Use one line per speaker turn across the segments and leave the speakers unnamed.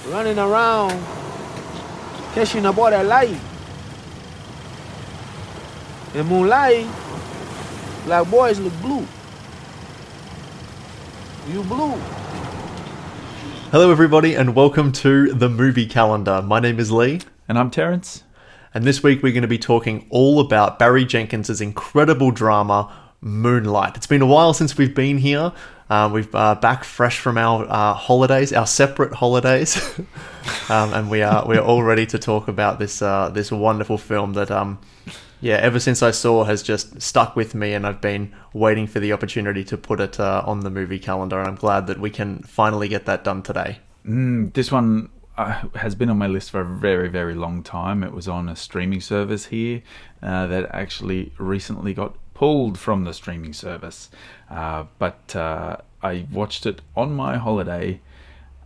running around, catching a boy that light. In Moonlight, black boys look blue. You blue.
Hello everybody and welcome to the movie calendar. My name is Lee.
And I'm Terrence.
And this week we're going to be talking all about Barry Jenkins' incredible drama, Moonlight. It's been a while since we've been here. We've back fresh from our holidays, our separate holidays. And we're all ready to talk about this wonderful film that ever since I saw has just stuck with me, and I've been waiting for the opportunity to put it on the movie calendar, and I'm glad that we can finally get that done today.
This one has been on my list for a very, very long time. It was on a streaming service here that actually recently got pulled from the streaming service. But I watched it on my holiday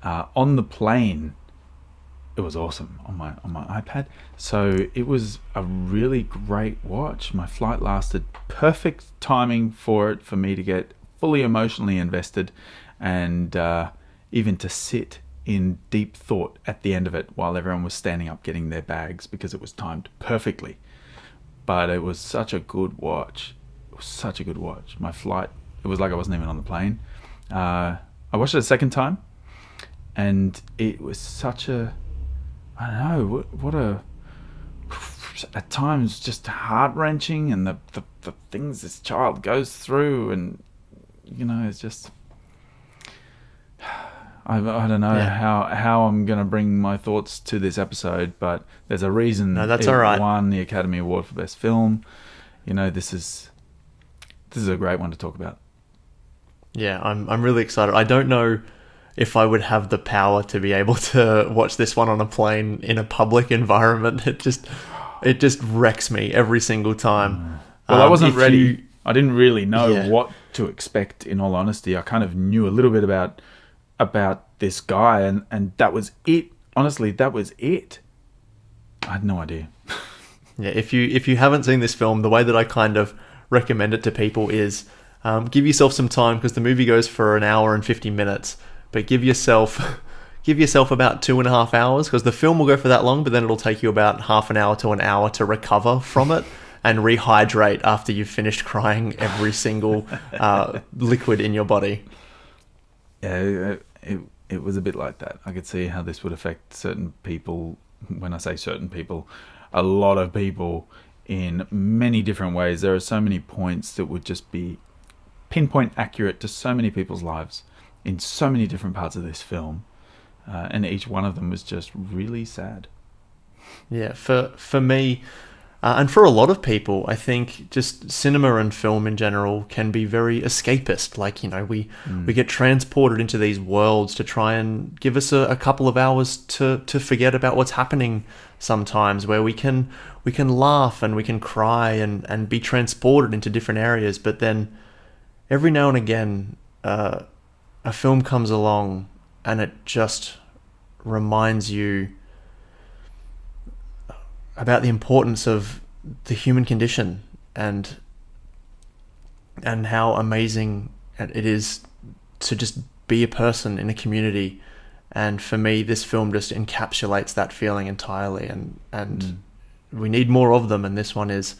on the plane. It was awesome on my iPad. So it was a really great watch. My flight lasted perfect timing for me to get fully emotionally invested, and even to sit in deep thought at the end of it while everyone was standing up getting their bags, because it was timed perfectly. But it was such a good watch. It was such a good watch. My flight, it was like I wasn't even on the plane. I watched it a second time, and it was such a, I don't know, what a, at times just heart-wrenching, and the things this child goes through, and, you know, it's just, I don't know how I'm going to bring my thoughts to this episode, but there's a reason
that's
it
all right.
won the Academy Award for Best Film. You know, this is a great one to talk about.
Yeah, I'm really excited. I don't know if I would have the power to be able to watch this one on a plane in a public environment. It just wrecks me every single time.
Well, I wasn't ready. I didn't really know what to expect, in all honesty. I kind of knew a little bit about this guy, and that was it. Honestly, that was it. I had no idea.
Yeah, if you haven't seen this film, the way that I kind of recommend it to people is give yourself some time, because the movie goes for an hour and 50 minutes. But give yourself about 2.5 hours, because the film will go for that long, but then it'll take you about half an hour to an hour to recover from it and rehydrate after you've finished crying every single liquid in your body.
Yeah, it was a bit like that. I could see how this would affect certain people. When I say certain people, a lot of people in many different ways. There are so many points that would just be pinpoint accurate to so many people's lives in so many different parts of this film. And each one of them was just really sad.
Yeah, for me, and for a lot of people, I think just cinema and film in general can be very escapist. Like, you know, we get transported into these worlds to try and give us a couple of hours to forget about what's happening sometimes, where we can laugh and we can cry and be transported into different areas. But then every now and again, a film comes along and it just reminds you about the importance of the human condition and how amazing it is to just be a person in a community. And for me, this film just encapsulates that feeling entirely, and we need more of them, and this one is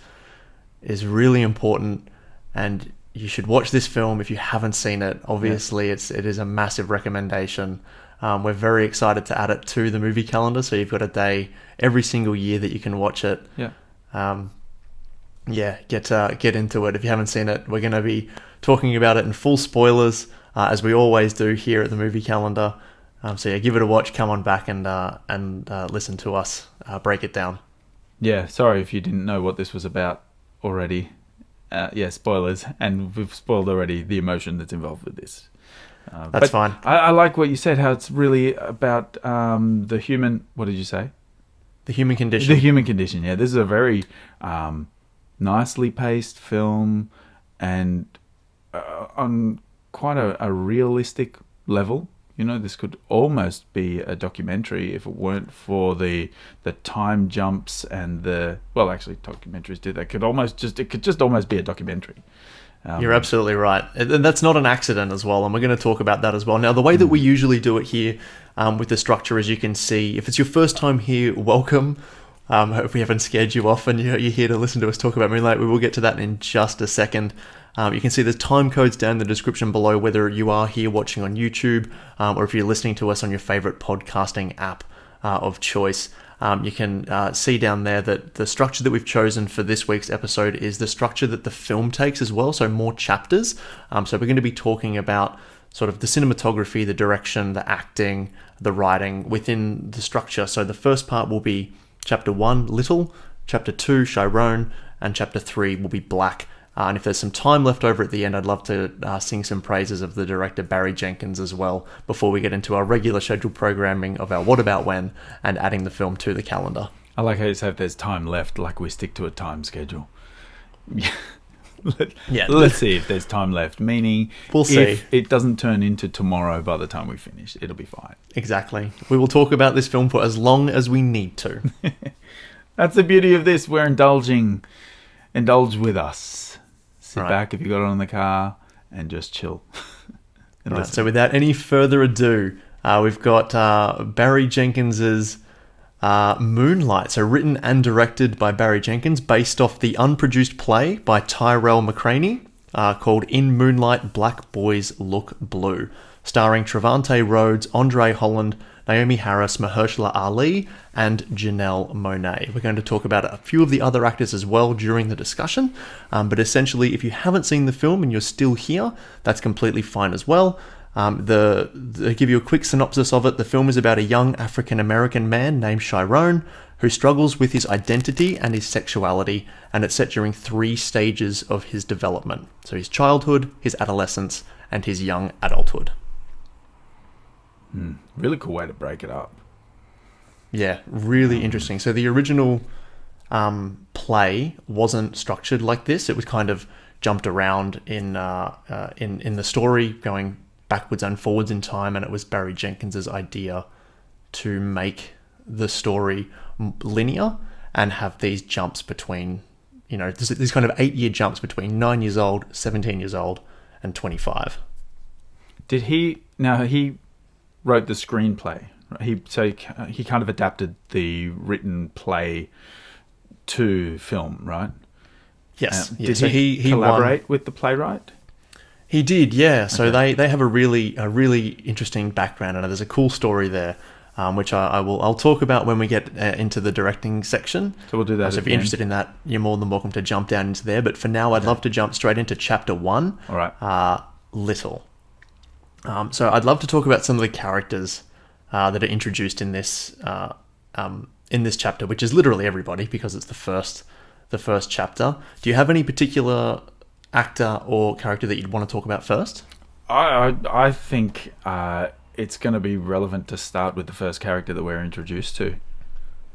really important, and you should watch this film if you haven't seen it. Obviously, it is a massive recommendation. We're very excited to add it to the movie calendar, so you've got a day every single year that you can watch it. Get into it. If you haven't seen it, we're going to be talking about it in full spoilers, as we always do here at the movie calendar. Give it a watch. Come on back and listen to us break it down.
Yeah, sorry if you didn't know what this was about already. Spoilers, and we've spoiled already the emotion that's involved with this.
That's fine.
I like what you said, how it's really about the human... What did you say?
The human condition.
The human condition, yeah. This is a very nicely paced film, and on quite a realistic level. You know, this could almost be a documentary if it weren't for the time jumps and the... Well, actually, documentaries do that. It could just almost be a documentary.
You're absolutely right. And that's not an accident as well, and we're going to talk about that as well. Now, the way that we usually do it here with the structure, as you can see, if it's your first time here, welcome. Hope we haven't scared you off and you're here to listen to us talk about Moonlight. We will get to that in just a second. You can see there's time codes down in the description below, whether you are here watching on YouTube or if you're listening to us on your favorite podcasting app of choice. You can see down there that the structure that we've chosen for this week's episode is the structure that the film takes as well, so more chapters. So we're going to be talking about sort of the cinematography, the direction, the acting, the writing within the structure. So the first part will be Chapter 1, Little, Chapter 2, Chiron, and Chapter 3 will be Black. And if there's some time left over at the end, I'd love to sing some praises of the director Barry Jenkins as well before we get into our regular scheduled programming of our What About When and adding the film to the calendar.
I like how you say if there's time left, like we stick to a time schedule. Let's see if there's time left, meaning
we'll see.
If it doesn't turn into tomorrow by the time we finish, it'll be fine.
Exactly. We will talk about this film for as long as we need to.
That's the beauty of this. We're indulging. Indulge with us. Sit back if you got it on the car and just chill.
Right, so without any further ado, we've got Barry Jenkins's Moonlight, so written and directed by Barry Jenkins, based off the unproduced play by Tyrell McCraney called In Moonlight, Black Boys Look Blue, starring Trevante Rhodes, Andre Holland, Naomi Harris, Mahershala Ali, and Janelle Monáe. We're going to talk about a few of the other actors as well during the discussion, but essentially, if you haven't seen the film and you're still here, that's completely fine as well. To give you a quick synopsis of it, the film is about a young African-American man named Chiron who struggles with his identity and his sexuality, and it's set during 3 stages of his development. So his childhood, his adolescence, and his young adulthood.
Really cool way to break it up.
Yeah, really interesting. So the original play wasn't structured like this. It was kind of jumped around in the story, going backwards and forwards in time, and it was Barry Jenkins's idea to make the story linear and have these jumps between, these kind of 8-year jumps between 9 years old, 17 years old, and 25.
Did he? Now he wrote the screenplay. He kind of adapted the written play to film, right?
Yes.
Did he collaborate with the playwright?
He did, yeah. So they have a really interesting background, and there's a cool story there, which I'll talk about when we get into the directing section. So
we'll do that.
So if you're interested in that, you're more than welcome to jump down into there. But for now, I'd love to jump straight into Chapter 1.
All right.
Little. So I'd love to talk about some of the characters that are introduced in this chapter, which is literally everybody because it's the first chapter. Do you have any particular actor or character that you'd want to talk about first?
I think it's going to be relevant to start with the first character that we're introduced to.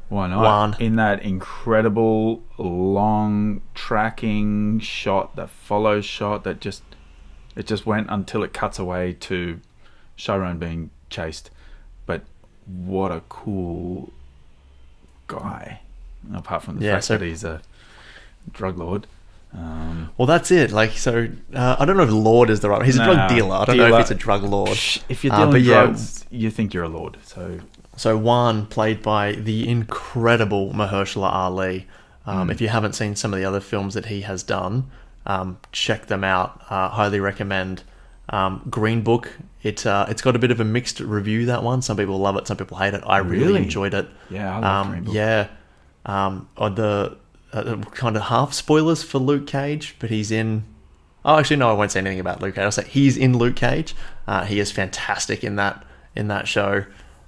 Why not?
Juan.
In that incredible long tracking shot, that follow shot that just went until it cuts away to Chiron being chased. But what a cool guy! Apart from the fact that he's a drug lord.
Well, that's it. I don't know if lord is the right. He's a drug dealer. I don't know if he's a drug lord.
If you're dealing drugs, you think you're a lord.
So Juan, played by the incredible Mahershala Ali. If you haven't seen some of the other films that he has done, check them out. Highly recommend. Green Book. It's got a bit of a mixed review, that one. Some people love it, some people hate it. I really enjoyed it.
Yeah, I love Green Book.
Yeah. On the kind of half spoilers for Luke Cage, but he's in... Oh, actually, no, I won't say anything about Luke Cage. I'll say he's in Luke Cage. He is fantastic in that show,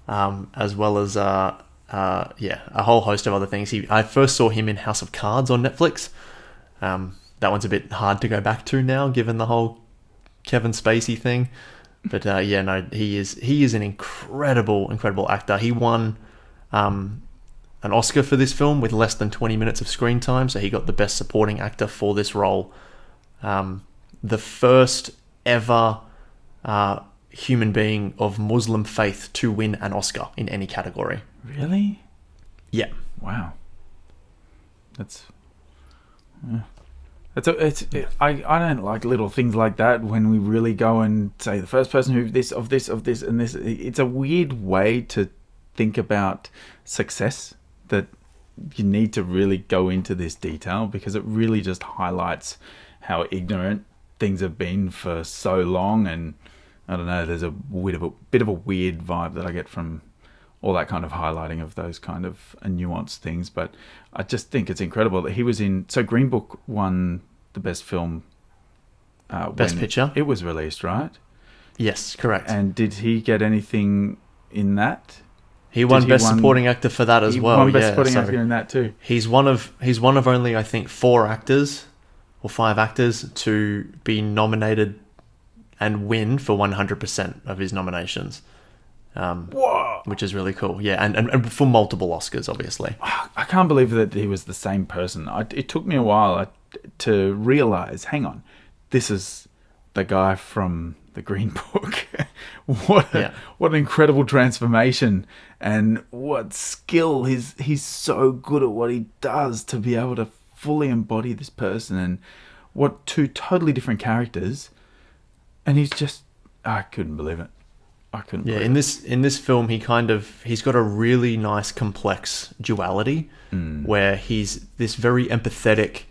as well as a whole host of other things. I first saw him in House of Cards on Netflix. That one's a bit hard to go back to now, given the whole Kevin Spacey thing. But he is an incredible actor. He won an Oscar for this film with less than 20 minutes of screen time, so he got the Best Supporting Actor for this role. The first ever human being of Muslim faith to win an Oscar in any category.
Really?
Yeah.
Wow. That's... I don't like little things like that when we really go and say the first person who this of this and this. It's a weird way to think about success, that you need to really go into this detail, because it really just highlights how ignorant things have been for so long. And I don't know, there's a bit of a weird vibe that I get from all that kind of highlighting of those kind of nuanced things. But I just think it's incredible that he was in... So Green Book won the best film...
Best Picture.
It was released, right?
Yes, correct.
And did he get anything in that?
He won Best Supporting Actor for that as well.
He won Best Supporting Actor in that too.
He's one of only, I think, 4 actors or 5 actors to be nominated and win for 100% of his nominations.
Whoa!
Which is really cool. Yeah, and for multiple Oscars, obviously.
I can't believe that he was the same person. It took me a while to realize, hang on, this is the guy from the Green Book. What an incredible transformation, and what skill. He's so good at what he does to be able to fully embody this person, and what 2 totally different characters, and I couldn't believe it.
In this film, he's got a really nice complex duality where he's this very empathetic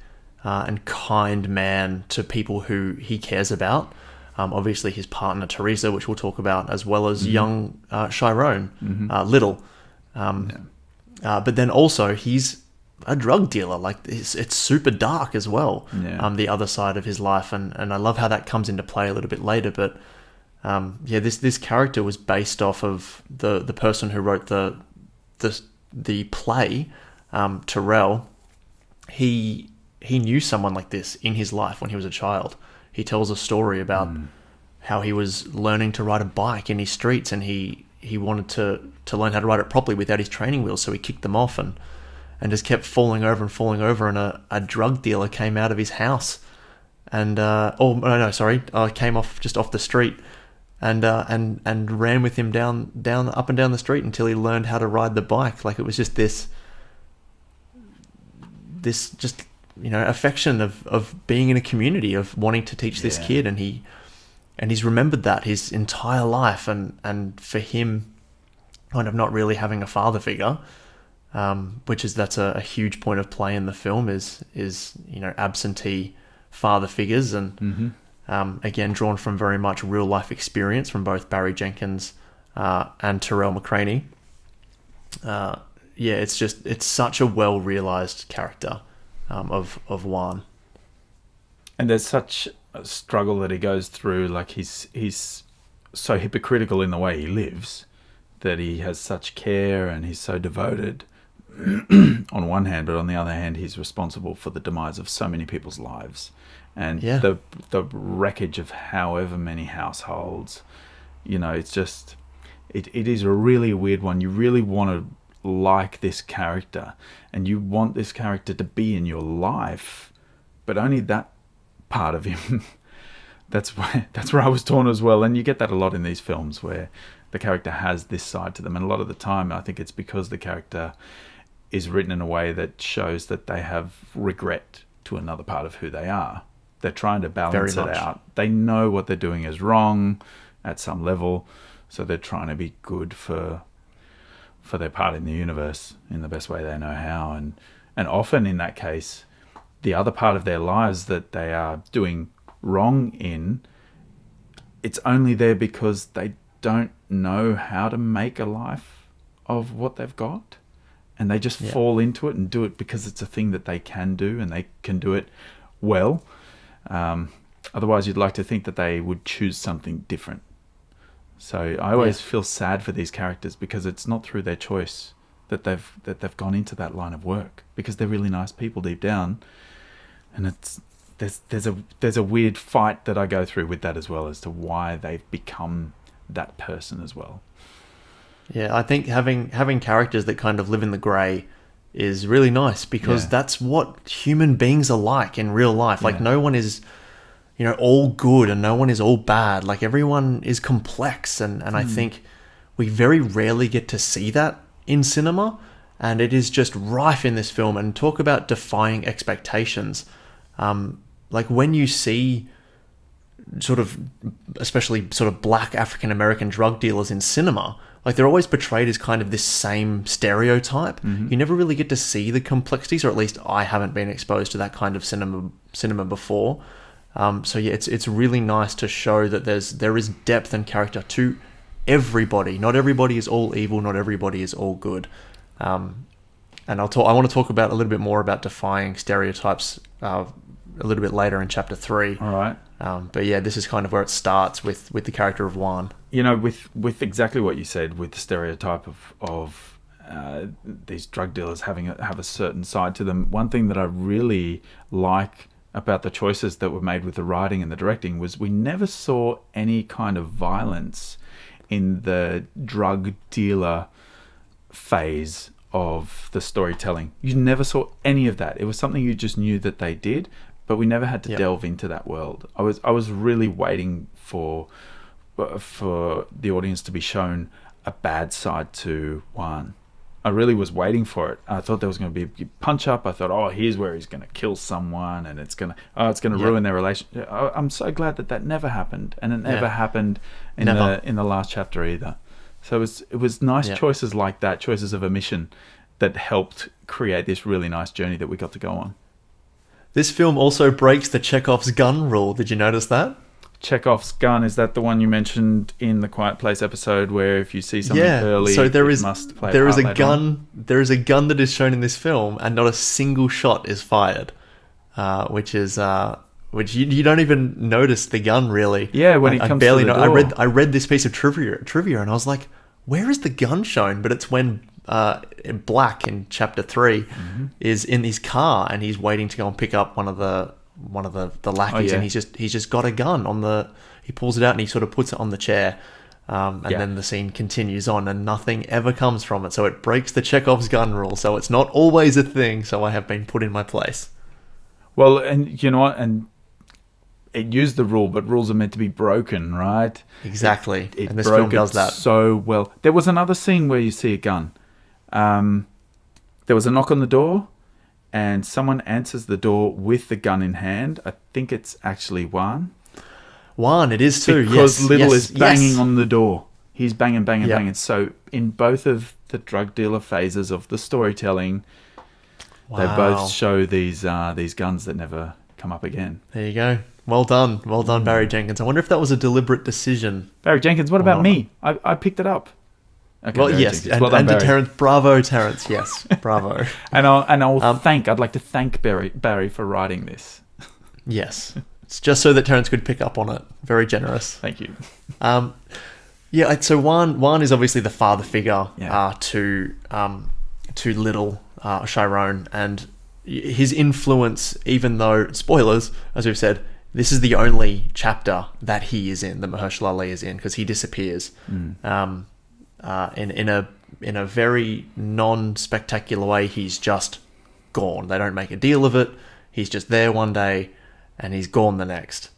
and kind man to people who he cares about. Obviously, his partner Teresa, which we'll talk about, as well as young Chiron, Little. But then also he's a drug dealer. Like it's super dark as well.
Yeah.
The other side of his life, and I love how that comes into play a little bit later. But this character was based off of the person who wrote the play, Terrell. He knew someone like this in his life when he was a child. He tells a story about how he was learning to ride a bike in his streets, and he wanted to learn how to ride it properly without his training wheels, so he kicked them off and just kept falling over, and a drug dealer came out of his house and came off the street and ran with him down up and down the street until he learned how to ride the bike. Like, it was just this just, affection of being in a community, of wanting to teach this kid, and he's remembered that his entire life, and for him kind of not really having a father figure, that's a huge point of play in the film, is absentee father figures, and again drawn from very much real life experience from both Barry Jenkins and Terrell McCraney. It's such a well realized character of Juan.
And there's such a struggle that he goes through. Like, he's so hypocritical in the way he lives, that he has such care and he's so devoted on one hand, but on the other hand, he's responsible for the demise of so many people's lives, and the wreckage of however many households. It's just it is a really weird one. You really want to like this character, and you want this character to be in your life, but only that part of him. That's where I was torn as well. And you get that a lot in these films where the character has this side to them, and a lot of the time I think it's because the character is written in a way that shows that they have regret to another part of who they are. They're trying to balance it out. They know what they're doing is wrong at some level, so they're trying to be good for their part in the universe in the best way they know how. And often in that case, the other part of their lives that they are doing wrong in, it's only there because they don't know how to make a life of what they've got, and they just fall into it and do it because it's a thing that they can do, and they can do it well. Otherwise, you'd like to think that they would choose something different. So I always feel sad for these characters, because it's not through their choice that they've gone into that line of work, because they're really nice people deep down, and there's a weird fight that I go through with that as well, as to why they've become that person as well.
Yeah, I think having characters that kind of live in the grey is really nice, because that's what human beings are like in real life. Like, no one is, all good and no one is all bad. Like, everyone is complex, and I think we very rarely get to see that in cinema, and it is just rife in this film. And talk about defying expectations. like when you see sort of, especially sort of black African American drug dealers in cinema, like they're always portrayed as kind of this same stereotype. You never really get to see the complexities, or at least I haven't been exposed to that kind of cinema before. So yeah, it's really nice to show that there is depth and character to everybody. Not everybody is all evil. Not everybody is all good. And I want to talk about a little bit more about defying stereotypes a little bit later in chapter 3.
All right.
But yeah, this is kind of where it starts with the character of Juan.
You know, with exactly what you said, with the stereotype of these drug dealers have a certain side to them. One thing that I really like about the choices that were made with the writing and the directing was we never saw any kind of violence in the drug dealer phase of the storytelling. You never saw any of that. It was something you just knew that they did, but we never had to delve into that world. I was really waiting for the audience to be shown a bad side to Juan. I really was waiting for it. I thought there was going to be a punch up. I thought, oh, here's where he's going to kill someone, and it's going to ruin their relationship. I'm so glad that never happened, and it never happened in the last chapter either. So it was nice choices like that, choices of omission, that helped create this really nice journey that we got to go on.
This film also breaks the Chekhov's gun rule. Did you notice that?
Chekhov's gun, is that the one you mentioned in the Quiet Place episode where if you see something early,
so there is
a
gun. There is a gun that is shown in this film, and not a single shot is fired, which you don't even notice the gun really.
Yeah, when he comes to the door.
I read this piece of trivia, and I was like, where is the gun shown? But it's when Black in chapter 3 is in his car and he's waiting to go and pick up one of the lackeys, and he's just got a gun he pulls it out and he sort of puts it on the chair, and then the scene continues on and nothing ever comes from it. So it breaks the Chekhov's gun rule. So it's not always a thing. So I have been put in my place.
Well, and you know what? And it used the rule, but rules are meant to be broken, right?
Exactly.
And
this film does that
so well. There was another scene where you see a gun. There was a knock on the door, and someone answers the door with the gun in hand. I think it's actually Juan.
Juan, it is too.
Because Little is banging on the door. He's banging. So in both of the drug dealer phases of the storytelling, they both show these guns that never come up again.
There you go. Well done, Barry Jenkins. I wonder if that was a deliberate decision.
Barry Jenkins, what about me? I picked it up.
Okay, well, yes, and to Terrence, bravo, Terrence. Yes, bravo.
I'd like to thank Barry for writing this.
Yes, it's just so that Terrence could pick up on it. Very generous.
Thank you.
So Juan is obviously the father figure to Little Chiron, and his influence. Even though spoilers, as we've said, this is the only chapter that he is in, that Mahershala Ali is in, because he disappears. In a very non-spectacular way. He's just gone. They don't make a deal of it. He's just there one day and he's gone the next.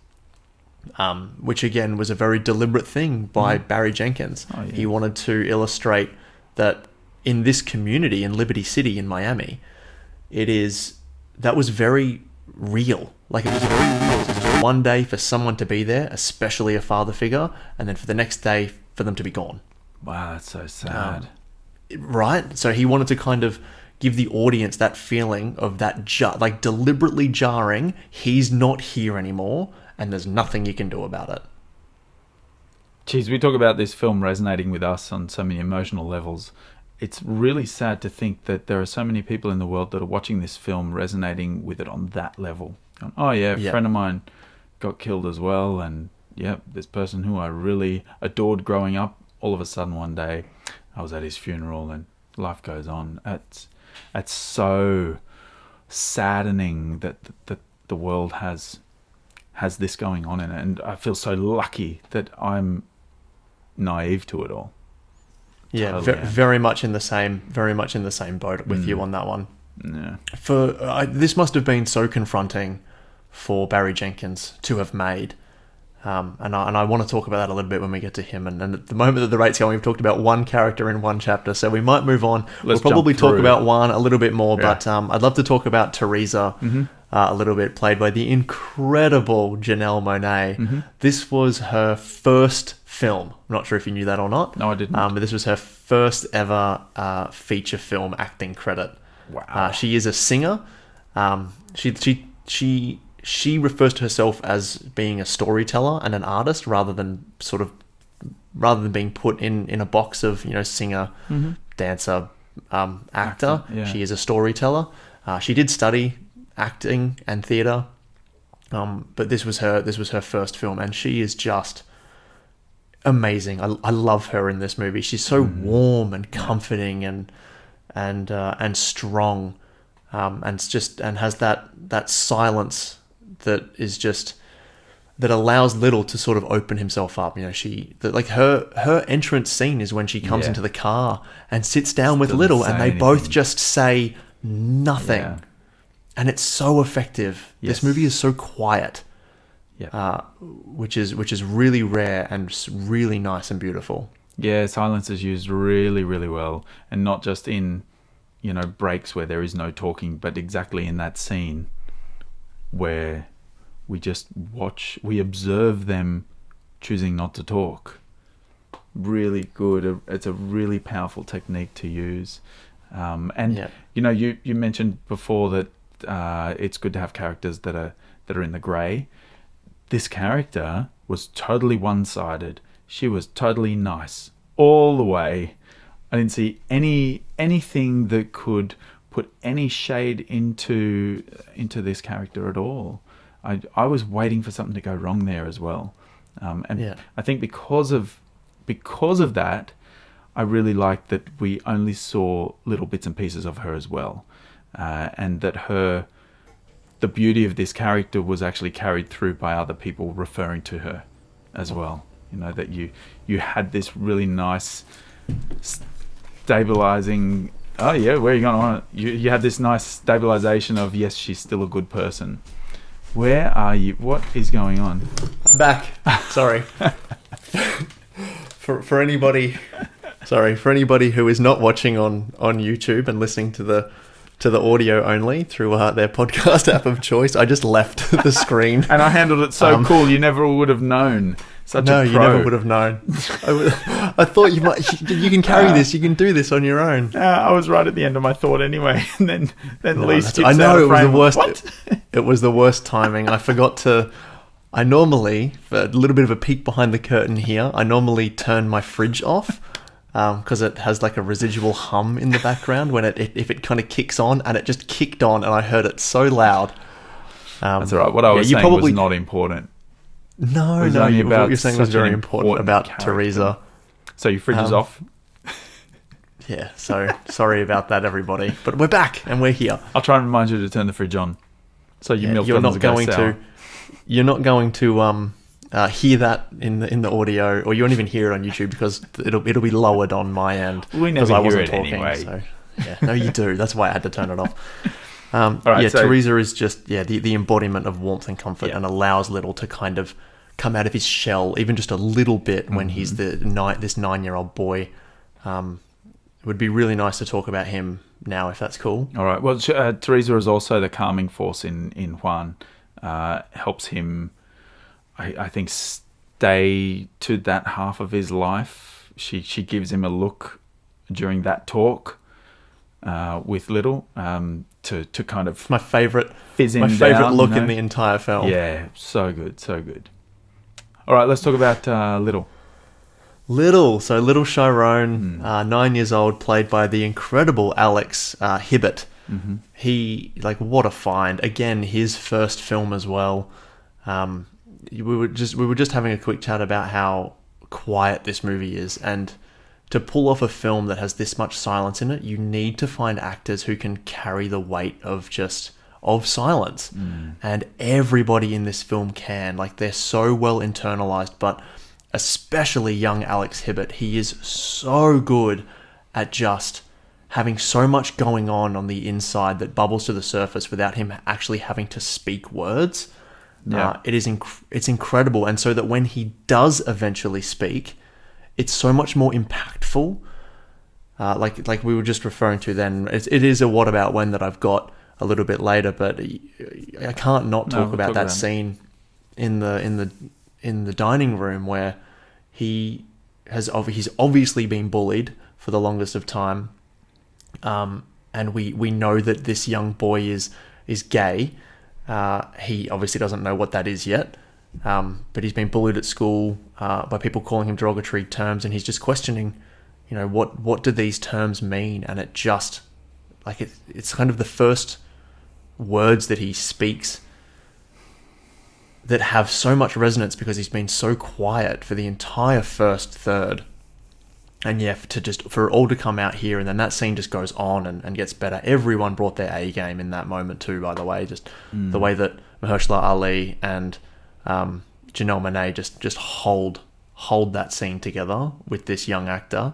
Which again was a very deliberate thing by Barry Jenkins. He wanted to illustrate that in this community in Liberty City in Miami, that was very real. Like, it was very real. It was just one day for someone to be there, especially a father figure, and then for the next day for them to be gone.
Wow, that's so sad.
Right? So he wanted to kind of give the audience that feeling of that deliberately jarring, he's not here anymore, and there's nothing you can do about it.
Geez, we talk about this film resonating with us on so many emotional levels. It's really sad to think that there are so many people in the world that are watching this film resonating with it on that level. Oh yeah, a friend of mine got killed as well, and this person who I really adored growing up, all of a sudden one day I was at his funeral, and life goes on. It's so saddening that the world has this going on in it, and I feel so lucky that I'm naive to it all.
Yeah, totally, very much in the same boat with you on that one.
Yeah.
This must have been so confronting for Barry Jenkins to have made. And I want to talk about that a little bit when we get to him. And at the moment that the rate's going, we've talked about one character in one chapter, so we might move on. We'll probably talk about Juan a little bit more, but I'd love to talk about Teresa, a little bit, played by the incredible Janelle Monáe. This was her first film. I'm not sure if you knew that or not.
No, I didn't.
But this was her first ever feature film acting credit.
Wow.
She is a singer. She refers to herself as being a storyteller and an artist rather than being put in a box of, singer, dancer, actor.
Yeah.
She is a storyteller. She did study acting and theatre, but this was her first film, and she is just amazing. I love her in this movie. She's so warm and comforting and strong, and has that silence that allows Little to sort of open himself up. Her entrance scene is when she comes into the car and sits down with Little, and they both just say nothing.
Yeah.
And it's so effective.
Yes.
This movie is so quiet, which is really rare and really nice and beautiful.
Yeah, silence is used really, really well, and not just in, breaks where there is no talking, but exactly in that scene where we just we observe them choosing not to talk. Really good. It's a really powerful technique to use. You mentioned before that it's good to have characters that are in the grey. This character was totally one-sided. She was totally nice all the way. I didn't see anything that could put any shade into this character at all. I was waiting for something to go wrong there as well. I think because of that, I really liked that we only saw little bits and pieces of her as well, and that the beauty of this character was actually carried through by other people referring to her as well. That you had this really nice stabilizing. Oh yeah, where are you going on? You had this nice stabilization of, yes, she's still a good person. Where are you? What is going on?
I'm back. Sorry. For anybody who is not watching on YouTube and listening to the audio only through their podcast app of choice, I just left the screen.
And I handled it so cool, you never would have known.
You never would have known. I thought you might. You can carry this. You can do this on your own.
I was right at the end of my thought anyway, and then Lee skips
I know
out
it
of
was
frame.
the worst.
What?
It was the worst timing. I forgot to. I normally, for a little bit of a peek behind the curtain here, I normally turn my fridge off because it has like a residual hum in the background when if it kind of kicks on, and it just kicked on, and I heard it so loud.
That's all right. What I was saying was not important.
No, what you're saying was very important about character. Teresa.
So your fridge is off?
Yeah, so sorry about that, everybody. But we're back, and we're here.
I'll try and remind you to turn the fridge on. So your milk doesn't go sour.
You're not going to hear that in the audio, or you won't even hear it on YouTube because it'll be lowered on my end.
We never hear it anyway.
So, yeah, no, you do. That's why I had to turn it off.
All right,
Teresa is just the embodiment of warmth and comfort, and allows Little to kind of come out of his shell even just a little bit when he's this 9-year-old boy. It would be really nice to talk about him now, if that's cool.
All right. Well, Teresa is also the calming force in Juan. Helps him, I think, stay to that half of his life. She gives him a look during that talk with Little to kind of
my favorite
fizz him
my favorite
down,
look in the entire film.
Yeah, so good. All right, let's talk about Little.
So Little Chiron, 9 years old, played by the incredible Alex Hibbert.
Mm-hmm.
He, what a find. Again, his first film as well. We were just having a quick chat about how quiet this movie is, and to pull off a film that has this much silence in it, you need to find actors who can carry the weight of silence. And everybody in this film can. They're so well internalized, but especially young Alex Hibbert, he is so good at just having so much going on the inside that bubbles to the surface without him actually having to speak words. It's incredible. And so that when he does eventually speak, it's so much more impactful. Like we were just referring to then, it is a what about when that I've got a little bit later, but I can't not talk about that scene in the dining room where he's obviously been bullied for the longest of time, and we know that this young boy is gay. He obviously doesn't know what that is yet, but he's been bullied at school by people calling him derogatory terms, and he's just questioning, what do these terms mean? And it just, like, it's kind of the first words that he speaks that have so much resonance because he's been so quiet for the entire first third. And yeah, for it all to come out here, and then that scene just goes on and gets better. Everyone brought their A game in that moment too, by the way. Just the way that Mahershala Ali and Janelle Monáe just hold that scene together with this young actor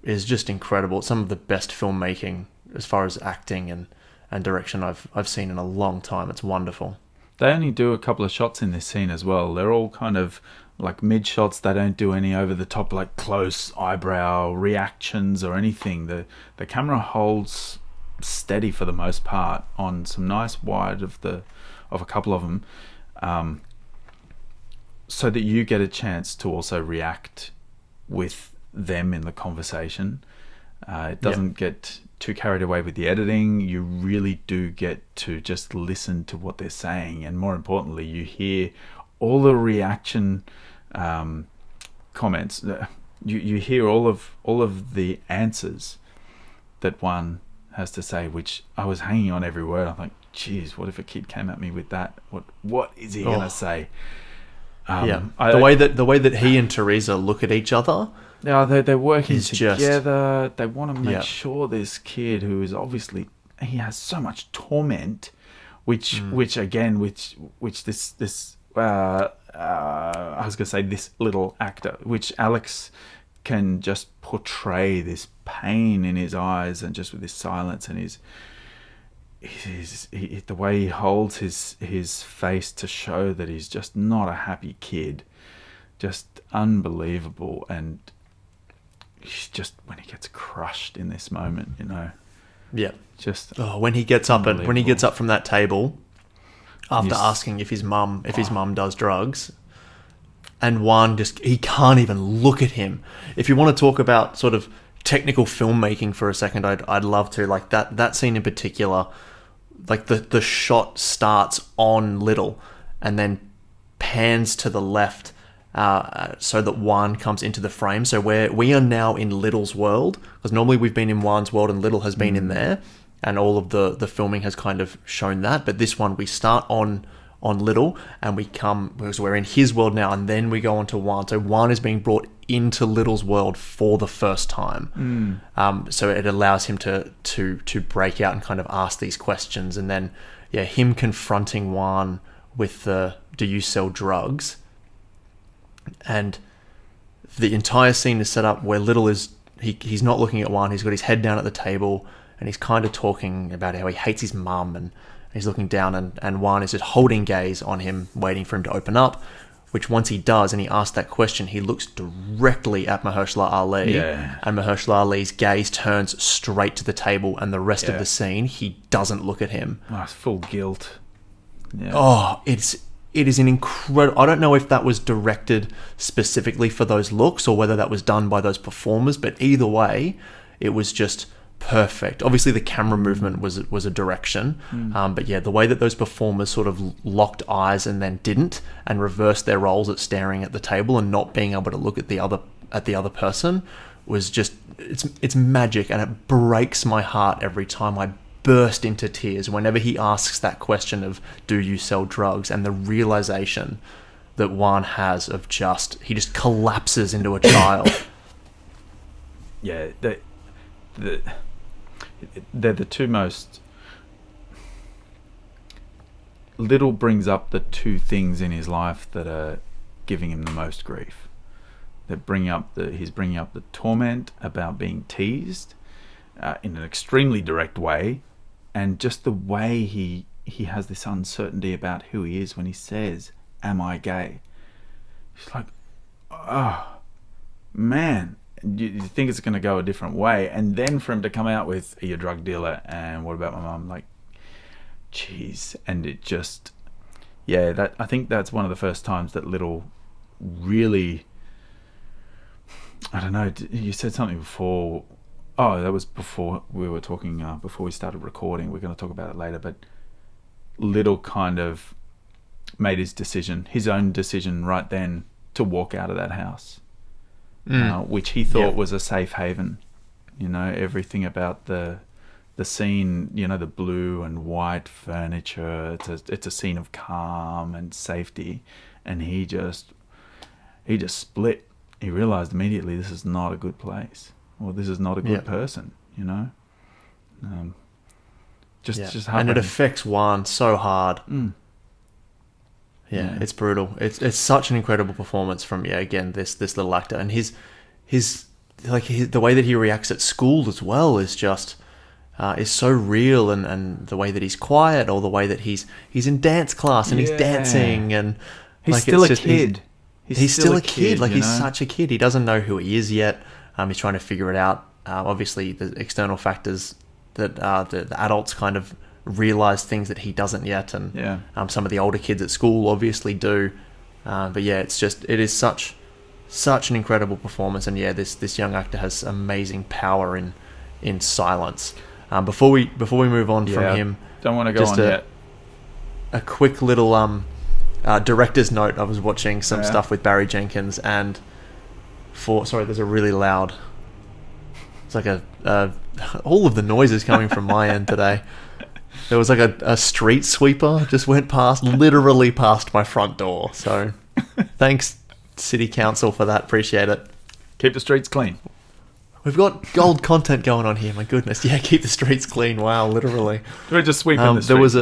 is just incredible. It's some of the best filmmaking as far as acting and direction I've seen in a long time. It's wonderful.
They only do a couple of shots in this scene as well. They're all kind of like mid shots. They don't do any over the top, like close eyebrow reactions or anything. The camera holds steady for the most part on some nice wide of a couple of them, so that you get a chance to also react with them in the conversation. It doesn't get too carried away with the editing. You really do get to just listen to what they're saying, and more importantly, you hear all the reaction comments. You hear all of the answers that one has to say, which I was hanging on every word. I'm like, geez, what if a kid came at me with that? What is he gonna say?
The way that he and Teresa look at each other.
Yeah, they're working together. They want to make sure this kid, who is obviously, he has so much torment, which this I was gonna say this little actor, which Alex can just portray this pain in his eyes, and just with his silence and the way he holds his face to show that he's just not a happy kid, just unbelievable. And he's just, when he gets crushed in this moment, just
when he gets up from that table after asking if his mum does drugs, and Juan he can't even look at him. If you want to talk about sort of technical filmmaking for a second, I'd love to. Like that scene in particular, like the shot starts on Little and then pans to the left, so that Juan comes into the frame. So we are now in Little's world, because normally we've been in Juan's world and Little has been in there, and all of the filming has kind of shown that. But this one, we start on Little and because we're in his world now, and then we go on to Juan. So Juan is being brought into Little's world for the first time. So it allows him to break out and kind of ask these questions, and then him confronting Juan with the "Do you sell drugs?" And the entire scene is set up where Little is he's not looking at Juan. He's got his head down at the table, and he's kind of talking about how he hates his mum, and he's looking down, and Juan is just holding gaze on him, waiting for him to open up, which once he does and he asks that question, he looks directly at Mahershala Ali, and Mahershala Ali's gaze turns straight to the table, and the rest of the scene, he doesn't look at him.
Oh, it's full guilt.
It is an incredible... I don't know if that was directed specifically for those looks or whether that was done by those performers, but either way, it was just perfect. Obviously, the camera movement was a direction, but the way that those performers sort of locked eyes and then didn't, and reversed their roles at staring at the table and not being able to look at the other person, was just... It's magic, and it breaks my heart every time. I burst into tears whenever he asks that question of "Do you sell drugs?" and the realization that Juan has of he just collapses into a child.
They're the two most... Little brings up the two things in his life that are giving him the most grief. He's bringing up the torment about being teased in an extremely direct way, and just the way he has this uncertainty about who he is when he says, "Am I gay?" He's like, oh man, you think it's going to go a different way, and then for him to come out with, "Are you a drug dealer? And what about my mum?" Like, Jeez, and it just, I think that's one of the first times that Little really, I don't know, you said something before. Oh, that was before we were talking, before we started recording. We're going to talk about it later, but Little kind of made his own decision right then to walk out of that house, which he thought was a safe haven. You know, everything about the scene, you know, the blue and white furniture, it's a scene of calm and safety, and he just split. He realized immediately, this is not a good place, or this is not a good person, you know. Just
and it affects Juan so hard. It's brutal. It's such an incredible performance from again this little actor, and his the way that he reacts at school as well is just is so real, and the way that he's quiet, or the way that he's in dance class and he's dancing, and
he's still a kid.
He's still a kid. Like, he's such a kid. He doesn't know who he is yet. He's trying to figure it out. Obviously, the external factors that the adults kind of realize things that he doesn't yet, and some of the older kids at school obviously do. But it is such an incredible performance, and this young actor has amazing power in silence. Before we move on from him,
don't want to go on yet.
A quick little director's note. I was watching some stuff with Barry Jenkins, and there's a really loud. It's like all of the noises coming from my end today. There was like a street sweeper just went literally past my front door. So thanks, City Council, for that. Appreciate it.
Keep the streets clean.
We've got gold content going on here. My goodness. Yeah, keep the streets clean. Wow, literally.
We're just sweeping the streets.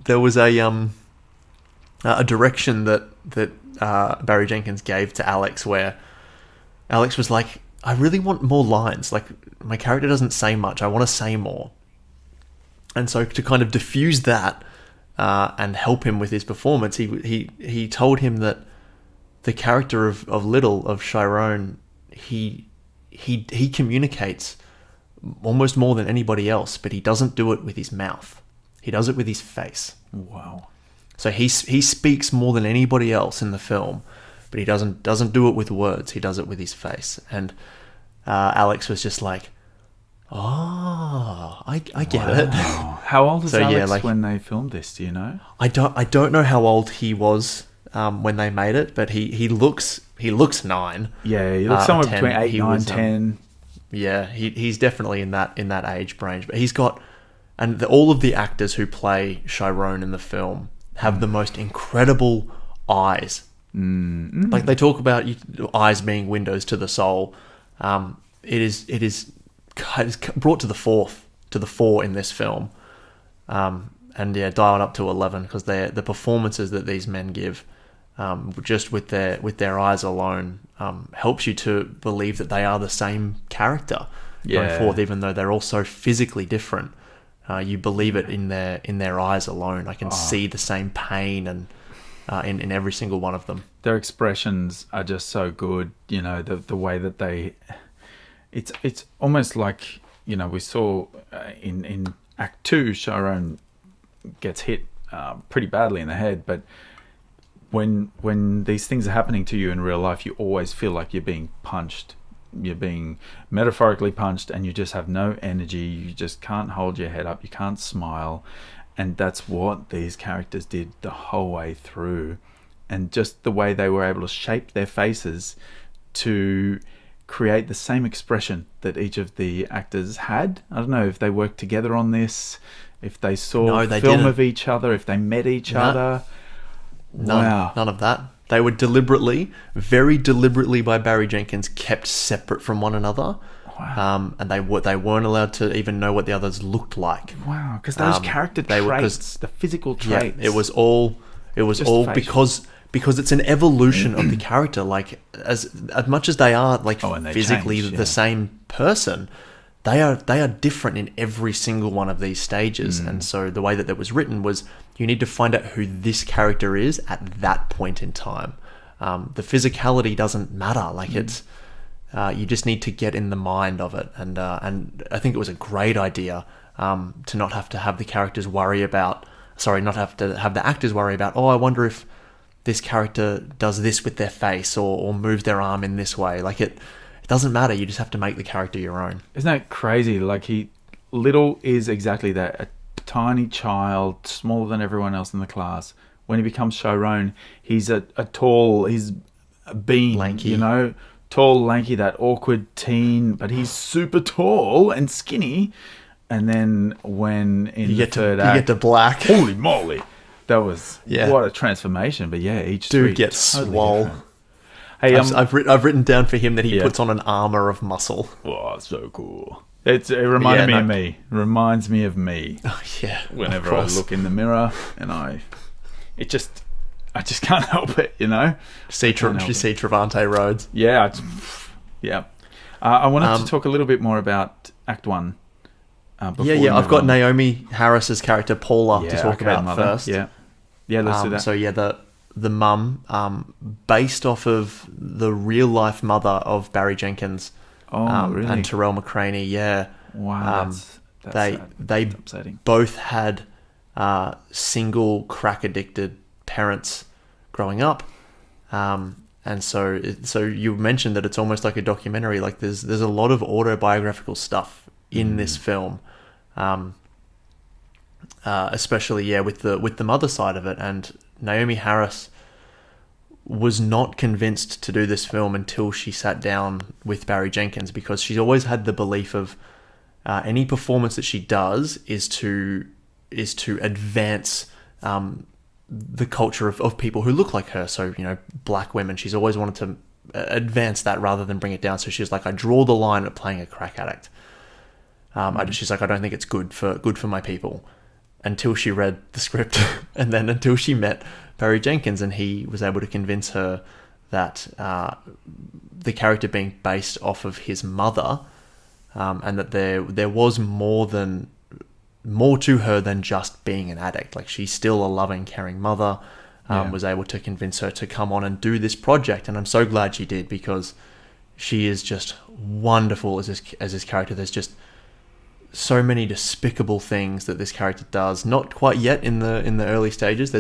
There was a direction that Barry Jenkins gave to Alex, where Alex was like, I really want more lines. Like, my character doesn't say much. I want to say more. And so to kind of diffuse that and help him with his performance, he told him that the character of Chiron, he communicates almost more than anybody else, but he doesn't do it with his mouth. He does it with his face.
Wow.
So he speaks more than anybody else in the film, but he doesn't do it with words. He does it with his face. And Alex was just like, "Oh, I get it."
How old is Alex when they filmed this? Do you know?
I don't know how old he was when they made it, but he looks 9.
Yeah, he looks somewhere between 8, 9, 10.
Yeah, he's definitely in that age range. But he's got, and all of the actors who play Chiron in the film have the most incredible eyes. Like, they talk about eyes being windows to the soul. It is brought to the fore in this film, and dialed up to 11, because the performances that these men give, just with their eyes alone, helps you to believe that they are the same character going forth, even though they're all so physically different. You believe it in their eyes alone. I can see the same pain and in every single one of them.
Their expressions are just so good. You know, the way that they, it's almost like, you know, we saw in Act 2, Chiron gets hit pretty badly in the head, but when these things are happening to you in real life, you always feel like you're being punched. You're being metaphorically punched, and you just have no energy. You just can't hold your head up. You can't smile. And that's what these characters did the whole way through. And just the way they were able to shape their faces to create the same expression that each of the actors had. I don't know if they worked together on this, if they saw film of each other, if they met each other. Wow. None
of that. They were very deliberately by Barry Jenkins, kept separate from one another.
Wow.
And they weren't allowed to even know what the others looked like.
Wow, because those character traits, the physical traits.
Yeah, it was all because it's an evolution of the character. Like, as much as they are physically the same person, they are different in every single one of these stages. And so the way that was written was, you need to find out who this character is at that point in time. The physicality doesn't matter. Like, You just need to get in the mind of it, and I think it was a great idea to not have to have the characters worry about. Sorry, not have to have the actors worry about. Oh, I wonder if this character does this with their face or moves their arm in this way. Like it doesn't matter. You just have to make the character your own.
Isn't that crazy? Like Little is exactly that. A tiny child, smaller than everyone else in the class. When he becomes Chiron, he's a tall, he's a bean,
lanky.
You know, tall, lanky, that awkward teen, but he's super tall and skinny. And then when in the third act,
you get to black.
Holy moly, that was what a transformation. But yeah, each
dude gets
totally
swole.
different. Hey,
I've written down for him that he puts on an armor of muscle.
Oh, so cool. It reminded me of me. Reminds me of me.
Oh, yeah.
Whenever I look in the mirror, and I just can't help it, you know.
See Trevante Rhodes.
Yeah, I wanted to talk a little bit more about Act 1.
I've got Naomi Harris's character Paula to talk about
mother.
first.
Yeah, let's do that.
So the mum, based off of the real life mother of Barry Jenkins.
Really?
And Terrell McCraney, yeah.
Wow,
they
upsetting.
Both had single crack addicted parents growing up, and so you mentioned that it's almost like a documentary. Like there's a lot of autobiographical stuff in this film, especially with the mother side of it. And Naomi Harris was not convinced to do this film until she sat down with Barry Jenkins, because she's always had the belief of any performance that she does is to advance the culture of people who look like her. So, you know, black women. She's always wanted to advance that rather than bring it down. So she's like, I draw the line at playing a crack addict. She's like, I don't think it's good for my people. Until she read the script, and then until she met Barry Jenkins, and he was able to convince her that the character being based off of his mother, and that there was more to her than just being an addict. Like, she's still a loving, caring mother. Was able to convince her to come on and do this project, and I'm so glad she did, because she is just wonderful as this character. There's just so many despicable things that this character does. Not quite yet in the early stages.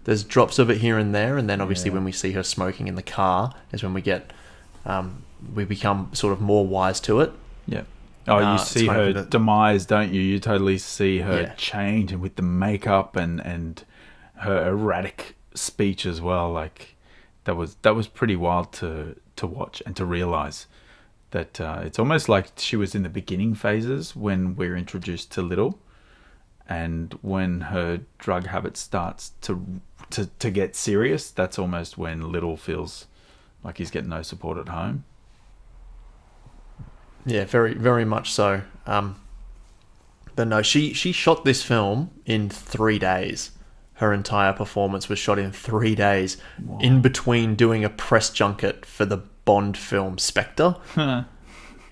There's drops of it here and there, and then obviously when we see her smoking in the car is when we become sort of more wise to it.
Yeah. Oh, you see her demise, don't you? You totally see her change, and with the makeup and her erratic speech as well. Like that was pretty wild to watch and to realize that it's almost like she was in the beginning phases when we're introduced to Little, and when her drug habit starts to get serious, that's almost when Little feels like he's getting no support at home.
Yeah, very, very much so. But no, she shot this film in 3 days. Her entire performance was shot in 3 days, in between doing a press junket for the Bond film Spectre.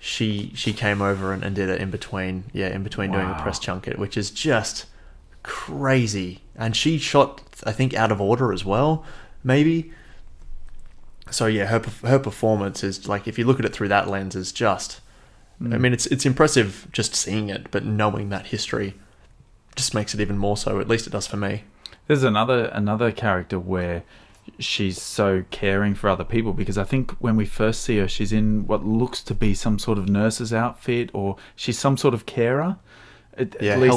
She came over and did it in between doing a press junket, which is just crazy. And she shot, I think, out of order as well, maybe. So yeah, her performance is, like, if you look at it through that lens, is just, I mean, it's impressive just seeing it, but knowing that history just makes it even more so. At least it does for me.
There's another character where she's so caring for other people, because I think when we first see her, she's in what looks to be some sort of nurse's outfit, or she's some sort of carer.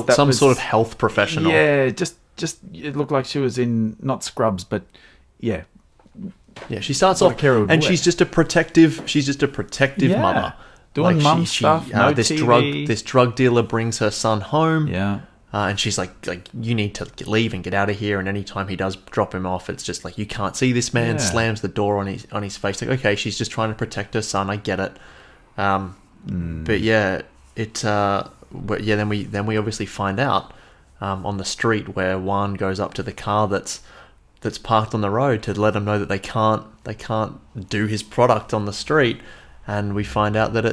Some sort of health professional.
Yeah, just it looked like she was in, not Scrubs, but yeah.
Yeah, she starts off, and she's just a protective mother.
Doing mum stuff, no TV.
This drug dealer brings her son home.
Yeah.
And she's like, you need to leave and get out of here. And anytime he does drop him off, it's just like, you can't see this man.
Yeah.
Slams the door on his face. Like, okay, she's just trying to protect her son. I get it. But yeah, then we obviously find out on the street where Juan goes up to the car that's parked on the road to let him know that they can't do his product on the street, and we find out that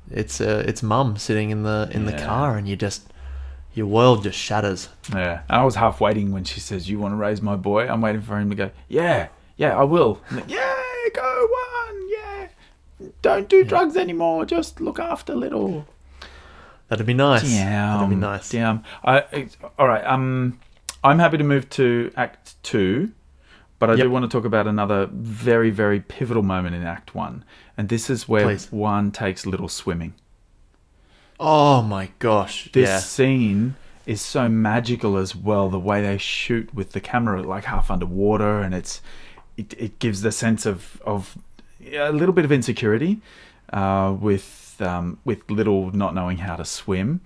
it's mum sitting in the car, and your world just shatters.
Yeah, I was half waiting when she says, "You want to raise my boy?" I'm waiting for him to go, "Yeah, I will." I'm like, "Yeah, go on, yeah." don't do drugs anymore. Just look after little.
That'd be nice.
Damn.
That'd be nice.
Damn. All right. I'm happy to move to Act 2, but I do want to talk about another very, very pivotal moment in Act 1. And this is where one takes little swimming.
Oh my gosh.
This scene is so magical as well. The way they shoot with the camera like half underwater, and it gives the sense of a little bit of insecurity with Little not knowing how to swim.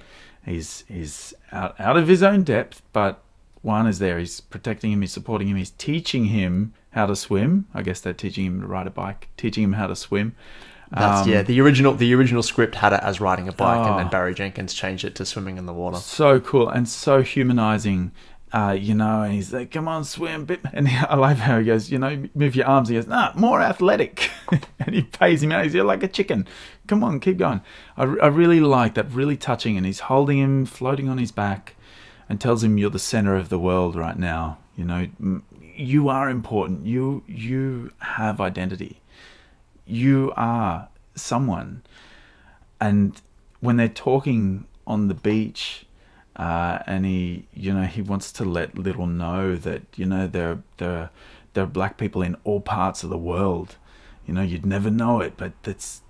He's out of his own depth, but one is there. He's protecting him. He's supporting him. He's teaching him how to swim. I guess they're teaching him to ride a bike, teaching him how to swim.
That's the original script had it as riding a bike, and then Barry Jenkins changed it to swimming in the water.
So cool and so humanizing. And he's like, come on, swim. And I like how he goes, move your arms. He goes, more athletic. And he pays him out. He's like a chicken. Come on, keep going. I really like that, really touching. And he's holding him, floating on his back, and tells him, you're the center of the world right now. You are important. You have identity. You are someone. And when they're talking on the beach, and he wants to let Little know that there are black people in all parts of the world. You'd never know it, but that's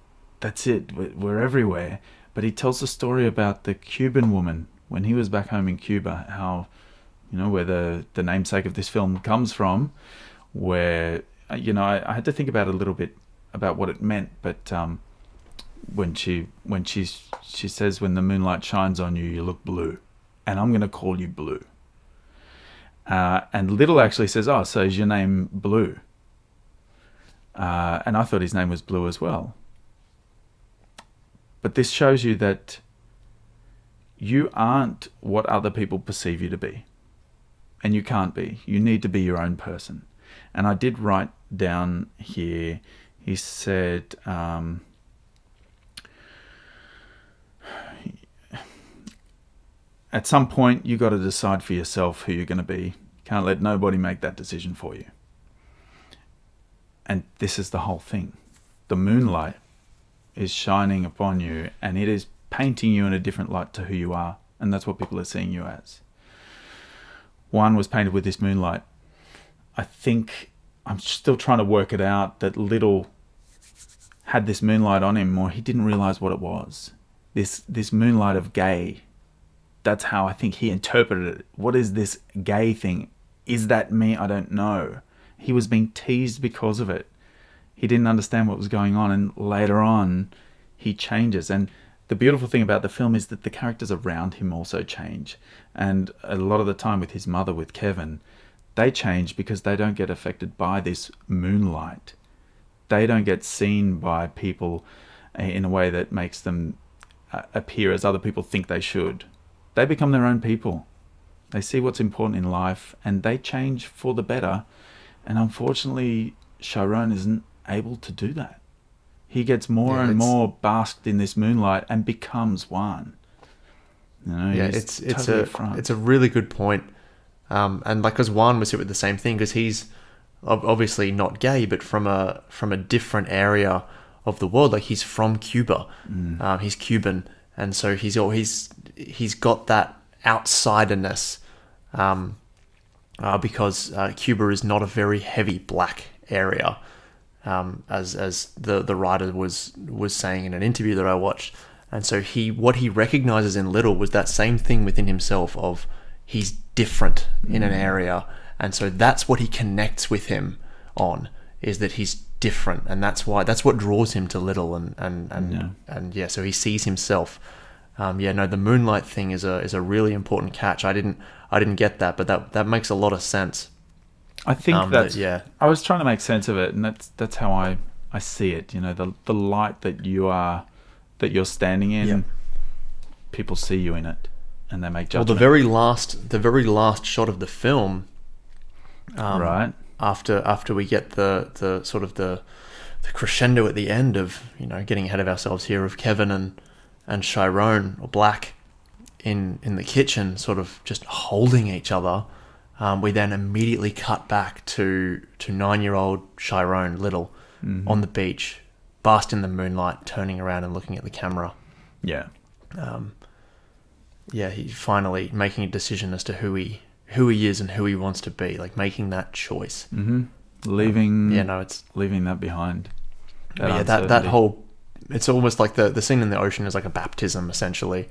it. We're everywhere. But he tells the story about the Cuban woman when he was back home in Cuba. How where the namesake of this film comes from. Where I had to think about it a little bit about what it meant, but when she says, when the moonlight shines on you, you look blue, and I'm going to call you Blue. And Little actually says, oh, so is your name Blue? And I thought his name was Blue as well. But this shows you that you aren't what other people perceive you to be, and you can't be. You need to be your own person. And I did write down here, he said, at some point, you got to decide for yourself who you're going to be. Can't let nobody make that decision for you. And this is the whole thing. The moonlight is shining upon you, and it is painting you in a different light to who you are. And that's what people are seeing you as. One was painted with this moonlight. I think I'm still trying to work it out, that Little had this moonlight on him, or he didn't realize what it was. This moonlight of gay. That's how I think he interpreted it. What is this gay thing? Is that me? I don't know. He was being teased because of it. He didn't understand what was going on, and later on, he changes. And the beautiful thing about the film is that the characters around him also change. And a lot of the time with his mother, with Kevin, they change because they don't get affected by this moonlight. They don't get seen by people in a way that makes them appear as other people think they should. They become their own people. They see what's important in life, and they change for the better. And unfortunately, Chiron isn't able to do that. He gets more and more basked in this moonlight and becomes one.
It's a really good point. And because Juan was hit with the same thing, because he's obviously not gay, but from a different area of the world. Like, he's from Cuba. He's Cuban, and so he's got that outsiderness, because Cuba is not a very heavy black area, as the writer was saying in an interview that I watched. And so what he recognizes in Little was that same thing within himself of he's different in an area. And so that's what he connects with him on, is that he's different. And that's what draws him to Little. So he sees himself. The moonlight thing is a really important catch. I didn't get that, but that makes a lot of sense.
I think I was trying to make sense of it, and that's how I see it. The light that you're standing in, people see you in it, and they make judgment.
Well, the very last shot of the film,
right
after we get the sort of the crescendo at the end of getting ahead of ourselves here, of Kevin and Chiron, or Black, in the kitchen, sort of just holding each other. We then immediately cut back to 9-year-old Chiron, Little, on the beach, basked in the moonlight, turning around and looking at the camera.
Yeah.
He finally making a decision as to who he is and who he wants to be, like making that choice.
Mm-hmm. Leaving that behind.
That whole, it's almost like the scene in the ocean is like a baptism, essentially.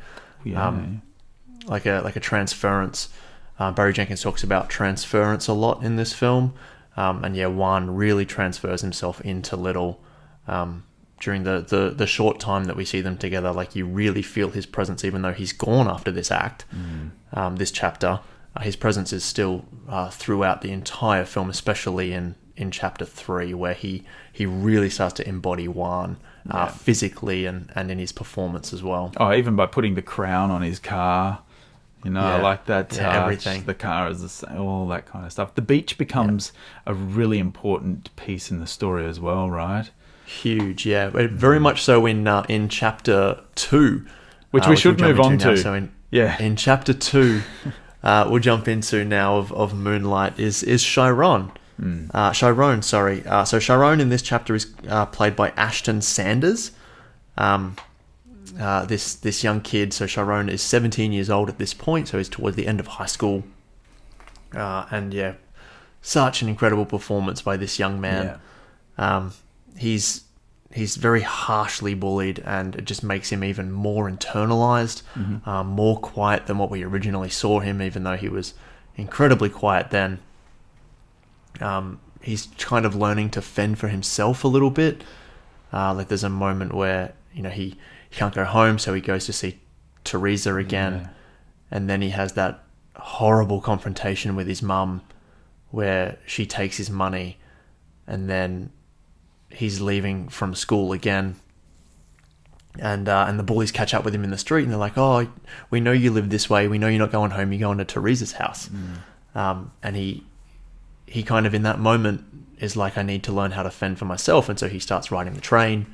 Like a transference. Barry Jenkins talks about transference a lot in this film. Juan really transfers himself into Little during the short time that we see them together. Like, you really feel his presence, even though he's gone after this act, this chapter. His presence is still throughout the entire film, especially in chapter 3, where he really starts to embody Juan physically and in his performance as well.
Oh, even by putting the crown on his car. I like that touch.
Everything.
The car is the same, all that kind of stuff. The beach becomes a really important piece in the story as well, right?
Huge, yeah. Very much so in chapter 2.
Which we should move on to.
So in chapter 2, we'll jump into now of Moonlight is Chiron. Chiron, sorry. So Chiron in this chapter is played by Ashton Sanders. This young kid, so Chiron is 17 years old at this point, so he's towards the end of high school. Such an incredible performance by this young man. He's very harshly bullied, and it just makes him even more internalized, more quiet than what we originally saw him, even though he was incredibly quiet then. He's kind of learning to fend for himself a little bit. Like, there's a moment where, he can't go home, so he goes to see Teresa again. And then he has that horrible confrontation with his mum where she takes his money, and then he's leaving from school again. And the bullies catch up with him in the street, and they're like, "Oh, we know you live this way. We know you're not going home. You're going to Teresa's house." And he kind of in that moment is like, "I need to learn how to fend for myself." And so he starts riding the train,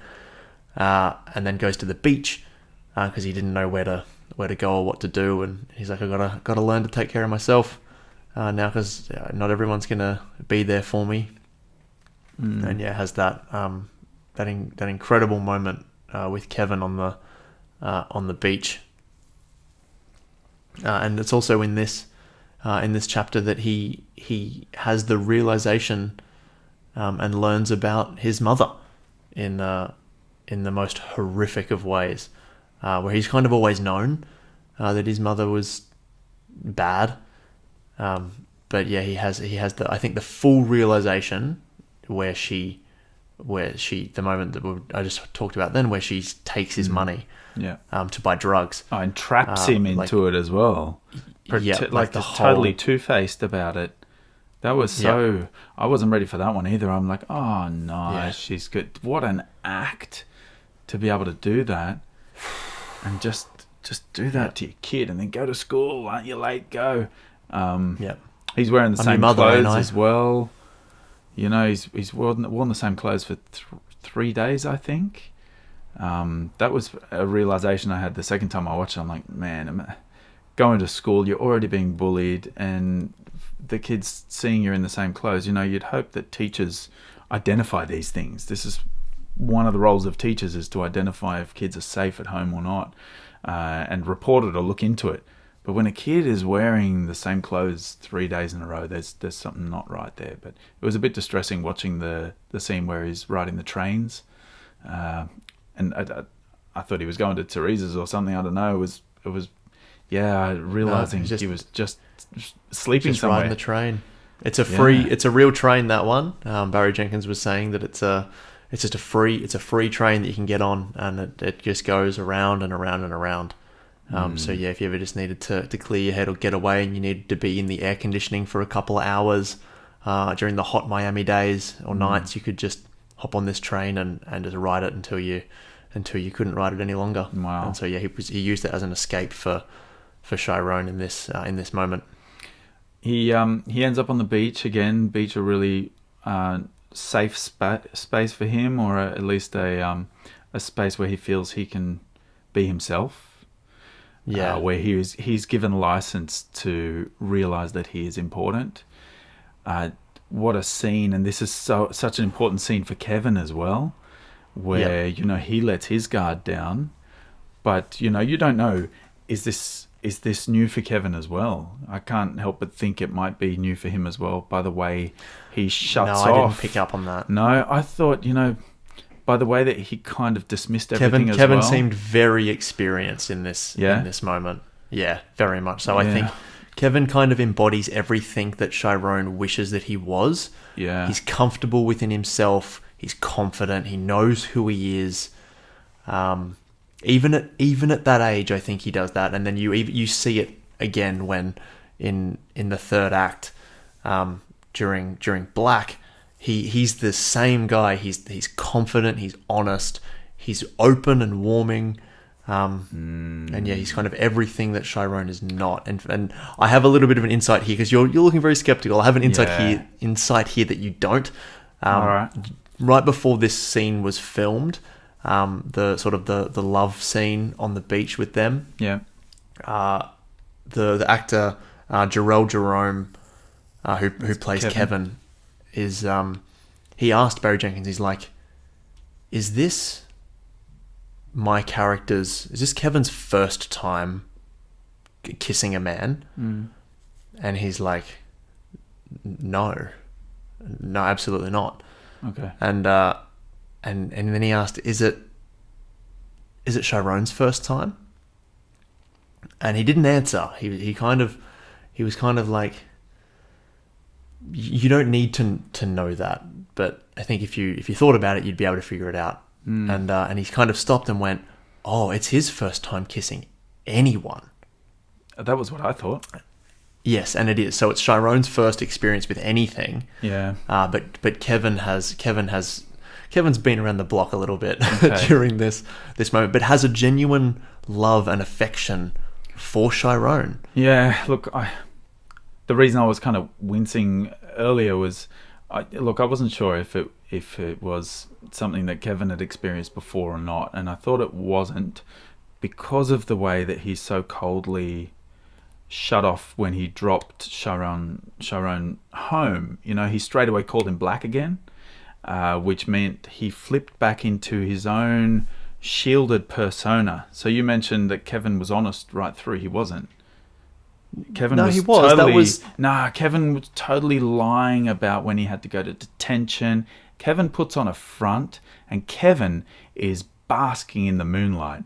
and then goes to the beach because he didn't know where to go or what to do. And he's like, "I gotta learn to take care of myself now, because not everyone's gonna be there for me." And has that incredible moment with Kevin on the beach. And it's also in this chapter that he has the realization and learns about his mother in the most horrific of ways, where he's kind of always known that his mother was bad, but he has the full realization where she the moment that I just talked about then, where she takes his money to buy drugs.
Oh, and traps him into it as well. Like just totally two-faced about it. That was so... I wasn't ready for that one either. I'm like, oh, nice, she's good. What an act to be able to do that. And just do that to your kid, and then go to school. Aren't you late? Go. He's wearing the same clothes as well. He's worn the same clothes for 3 days, I think. That was a realization I had the second time I watched it. I'm like, man, going to school, you're already being bullied, and the kids seeing you're in the same clothes. You'd hope that teachers identify these things. This is one of the roles of teachers, is to identify if kids are safe at home or not, and report it or look into it. But when a kid is wearing the same clothes 3 days in a row, there's something not right there. But it was a bit distressing watching the scene where he's riding the trains, and I thought he was going to Teresa's or something. I don't know. It was realizing he was just sleeping
just
somewhere.
Riding the train. It's a real train, that one. Barry Jenkins was saying that it's just a free train that you can get on, and it just goes around and around and around. So if you ever just needed to clear your head or get away, and you needed to be in the air conditioning for a couple of hours during the hot Miami days or nights, you could just hop on this train and just ride it until you couldn't ride it any longer.
Wow.
And so he used it as an escape for Chiron in this moment.
He ends up on the beach again. Beach a really safe space for him, or at least a space where he feels he can be himself. Where he's given license to realize that he is important. What a scene! And this is such an important scene for Kevin as well, where, you know, he lets his guard down. But, you know, you don't know, is this new for Kevin as well? I can't help but think it might be new for him as well by the way he shuts off.
No, I didn't pick up on that.
No, I thought, you know, by the way that he kind of dismissed everything
Kevin seemed very experienced in this moment. Yeah, very much so.
Yeah.
I think Kevin kind of embodies everything that Chiron wishes that he was.
Yeah.
He's comfortable within himself. He's confident. He knows who he is. Even at that age, I think he does that. And then you see it again when in the third act, during Black, he's the same guy. He's confident. He's honest. He's open and warming. And yeah, he's kind of everything that Chiron is not. And I have a little bit of an insight here because you're looking very skeptical. I have an insight here that you don't.
All right.
Right before this scene was filmed, the love scene on the beach with them.
Yeah.
The actor Jarrell Jerome, who plays Kevin, is he asked Barry Jenkins, he's like, is this Kevin's first time kissing a man? And he's like, no, absolutely not.
Okay.
And then he asked, is it Chiron's first time? And he didn't answer. He was kind of like, you don't need to know that, but I think if you thought about it, you'd be able to figure it out. And he kind of stopped and went, oh, it's his first time kissing anyone.
That was what I thought.
Yes, and it is. So it's Chiron's first experience with anything.
Yeah.
But Kevin's been around the block a little bit during this moment, but has a genuine love and affection for Chiron.
Yeah. Look, the reason I was kind of wincing earlier was, I wasn't sure if it was something that Kevin had experienced before or not, and I thought it wasn't because of the way that he so coldly shut off when he dropped Chiron home. You know, he straight away called him Black again, which meant he flipped back into his own shielded persona. So you mentioned that Kevin was honest right through. He wasn't. Kevin was totally lying about when he had to go to detention. Kevin puts on a front, and Kevin is basking in the moonlight.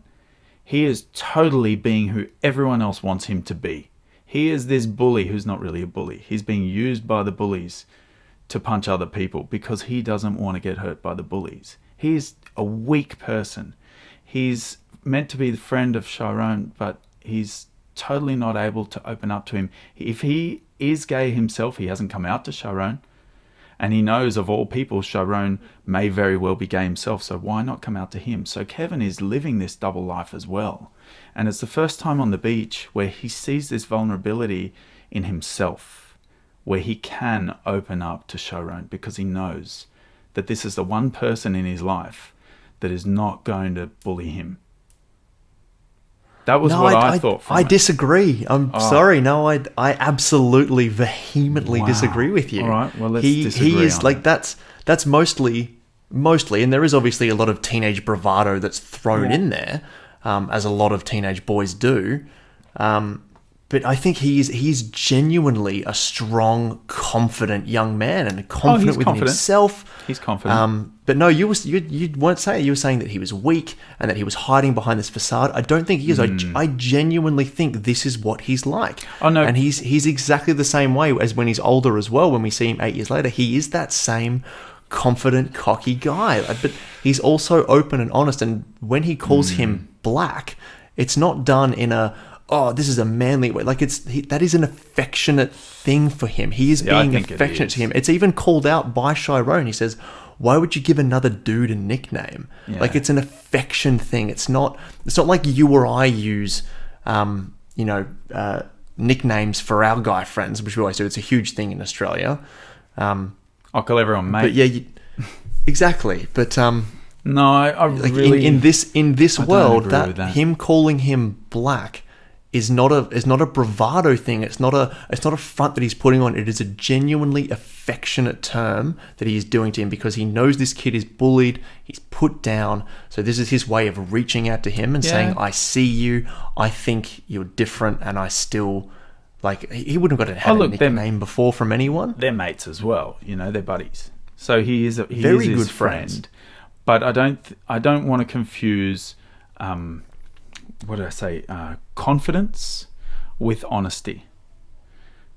He is totally being who everyone else wants him to be. He is this bully who's not really a bully. He's being used by the bullies to punch other people because he doesn't want to get hurt by the bullies. He's a weak person. He's meant to be the friend of Chiron, but he's totally not able to open up to him. If he is gay himself, he hasn't come out to Chiron, and he knows of all people Chiron may very well be gay himself, so why not come out to him? So Kevin is living this double life as well, and it's the first time on the beach where he sees this vulnerability in himself, where he can open up to Chiron because he knows that this is the one person in his life that is not going to bully him. That was what I thought.
I disagree. I'm sorry. No, I absolutely vehemently disagree with you.
All right. Well, let's disagree.
He is like that's mostly, and there is obviously a lot of teenage bravado that's thrown in there, as a lot of teenage boys do. But I think he's genuinely a strong, confident young man and confident within himself.
He's confident.
But no, you weren't saying. You were saying that he was weak and that he was hiding behind this facade. I don't think he is. I genuinely think this is what he's like.
Oh no,
and he's exactly the same way as when he's older as well. When we see him 8 years later, he is that same confident, cocky guy. But he's also open and honest. And when he calls him Black, it's not done in a, oh, this is a manly way. Like that is an affectionate thing for him. He is being affectionate to him. It's even called out by Chiron. He says, why would you give another dude a nickname? Yeah. Like it's an affection thing. It's not like you or I use, nicknames for our guy friends, which we always do. It's a huge thing in Australia.
I'll call everyone mate.
But yeah, exactly. But
no, I
like
really
in this world,
that
him calling him Black is not a bravado thing. It's not a front that he's putting on. It is a genuinely affectionate term that he is doing to him because he knows this kid is bullied, he's put down. So this is his way of reaching out to him and saying, "I see you. I think you're different, and I still like." He wouldn't have got to have a nickname before from anyone.
They're mates as well. They're buddies. So he is
Very
his
good
friend.
friends.
But I don't want to confuse. What did I say? Confidence with honesty.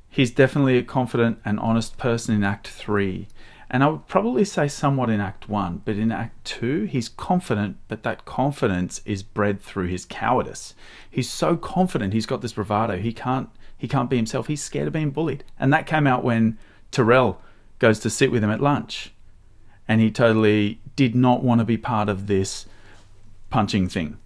He's definitely a confident and honest person in Act 3. And I would probably say somewhat in Act 1. But in Act 2, he's confident, but that confidence is bred through his cowardice. He's so confident, he's got this bravado. He can't be himself. He's scared of being bullied. And that came out when Terrell goes to sit with him at lunch. And he totally did not want to be part of this punching thing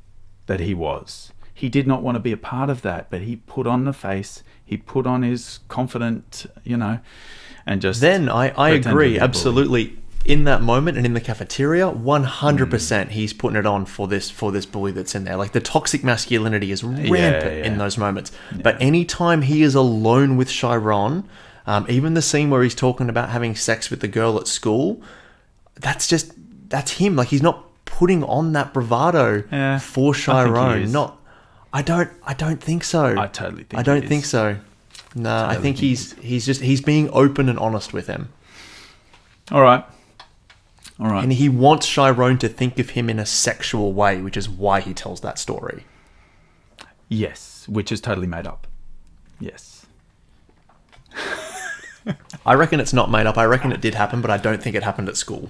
that he was. He did not want to be a part of that, but he put on the face, he put on his confident, and just...
Then I agree, absolutely. In that moment and in the cafeteria, 100% he's putting it on for this bully that's in there. Like, the toxic masculinity is rampant in those moments. Yeah. But anytime he is alone with Chiron, even the scene where he's talking about having sex with the girl at school, that's him. Like, he's not putting on that bravado for Chiron. I don't think so.
I totally think
I don't think so. No, I think he's being open and honest with him.
All right.
And he wants Chiron to think of him in a sexual way, which is why he tells that story.
Yes, which is totally made up. Yes.
I reckon it's not made up. I reckon it did happen, but I don't think it happened at school.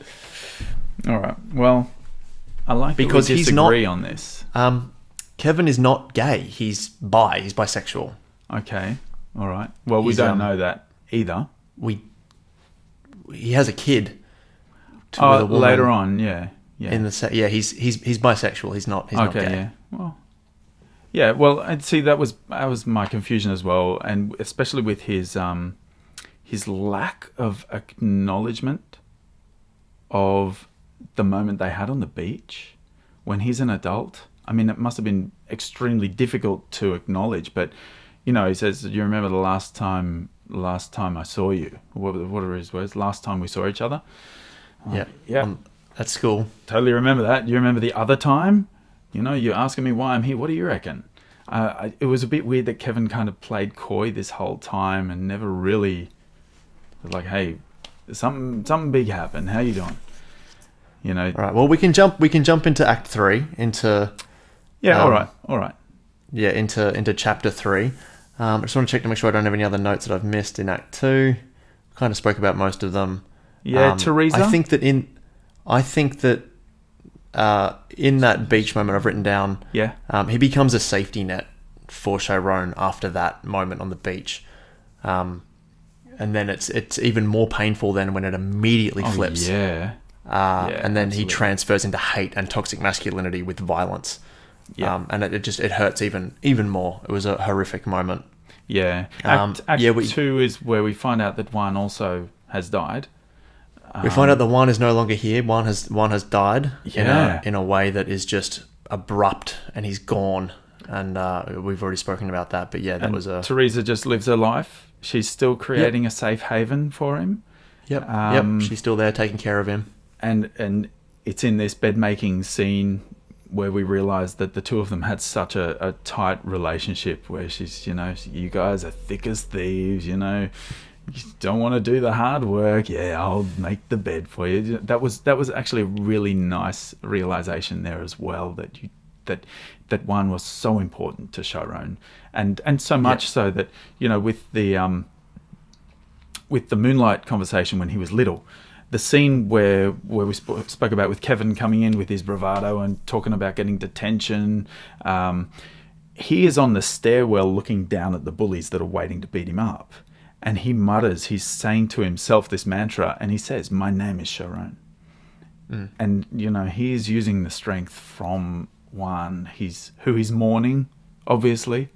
All right. Well, I like because we disagree on this.
Kevin is not gay. He's bi. He's bisexual.
Okay. All right. Well, we don't know that either.
He has a kid. With a woman
later on, yeah.
In the he's bisexual. He's not gay.
Yeah. Well, I'd see that was my confusion as well, and especially with his lack of acknowledgement of the moment they had on the beach when he's an adult. I mean, it must have been extremely difficult to acknowledge, but he says, "You remember the last time I saw you?" What are his words? Last time we saw each other.
Yeah. At school.
Totally remember that. You remember the other time? You're asking me why I'm here. What do you reckon? It was a bit weird that Kevin kind of played coy this whole time and never really was like, "Hey, something big happened. How you doing?"
All right. Well, we can jump into Act 3 into.
Yeah. All right.
Yeah, into Chapter 3. I just want to check to make sure I don't have any other notes that I've missed in Act 2. Kind of spoke about most of them.
Yeah, Teresa.
I think that in that beach moment I've written down.
Yeah.
He becomes a safety net for Chiron after that moment on the beach. And then it's even more painful than when it immediately flips.
Yeah.
And then he transfers into hate and toxic masculinity with violence. Yeah. And it hurts even more. It was a horrific moment.
Yeah. Act 2 is where we find out that Juan also has died.
We find out that Juan is no longer here. Juan has died in a way that is just abrupt, and he's gone. And we've already spoken about that. But that was a...
Teresa just lives her life. She's still creating a safe haven for him.
Yep. She's still there taking care of him.
And it's in this bed-making scene where we realise that the two of them had such a tight relationship where she's, you guys are thick as thieves, you don't want to do the hard work. Yeah, I'll make the bed for you. That was actually a really nice realisation there as well, that one was so important to Chiron. And so much so that, with the Moonlight conversation when he was little, the scene where we spoke about with Kevin coming in with his bravado and talking about getting detention, he is on the stairwell looking down at the bullies that are waiting to beat him up. And he mutters, he's saying to himself this mantra, and he says, "My name is Chiron." And, he is using the strength from Juan, who he's mourning, obviously,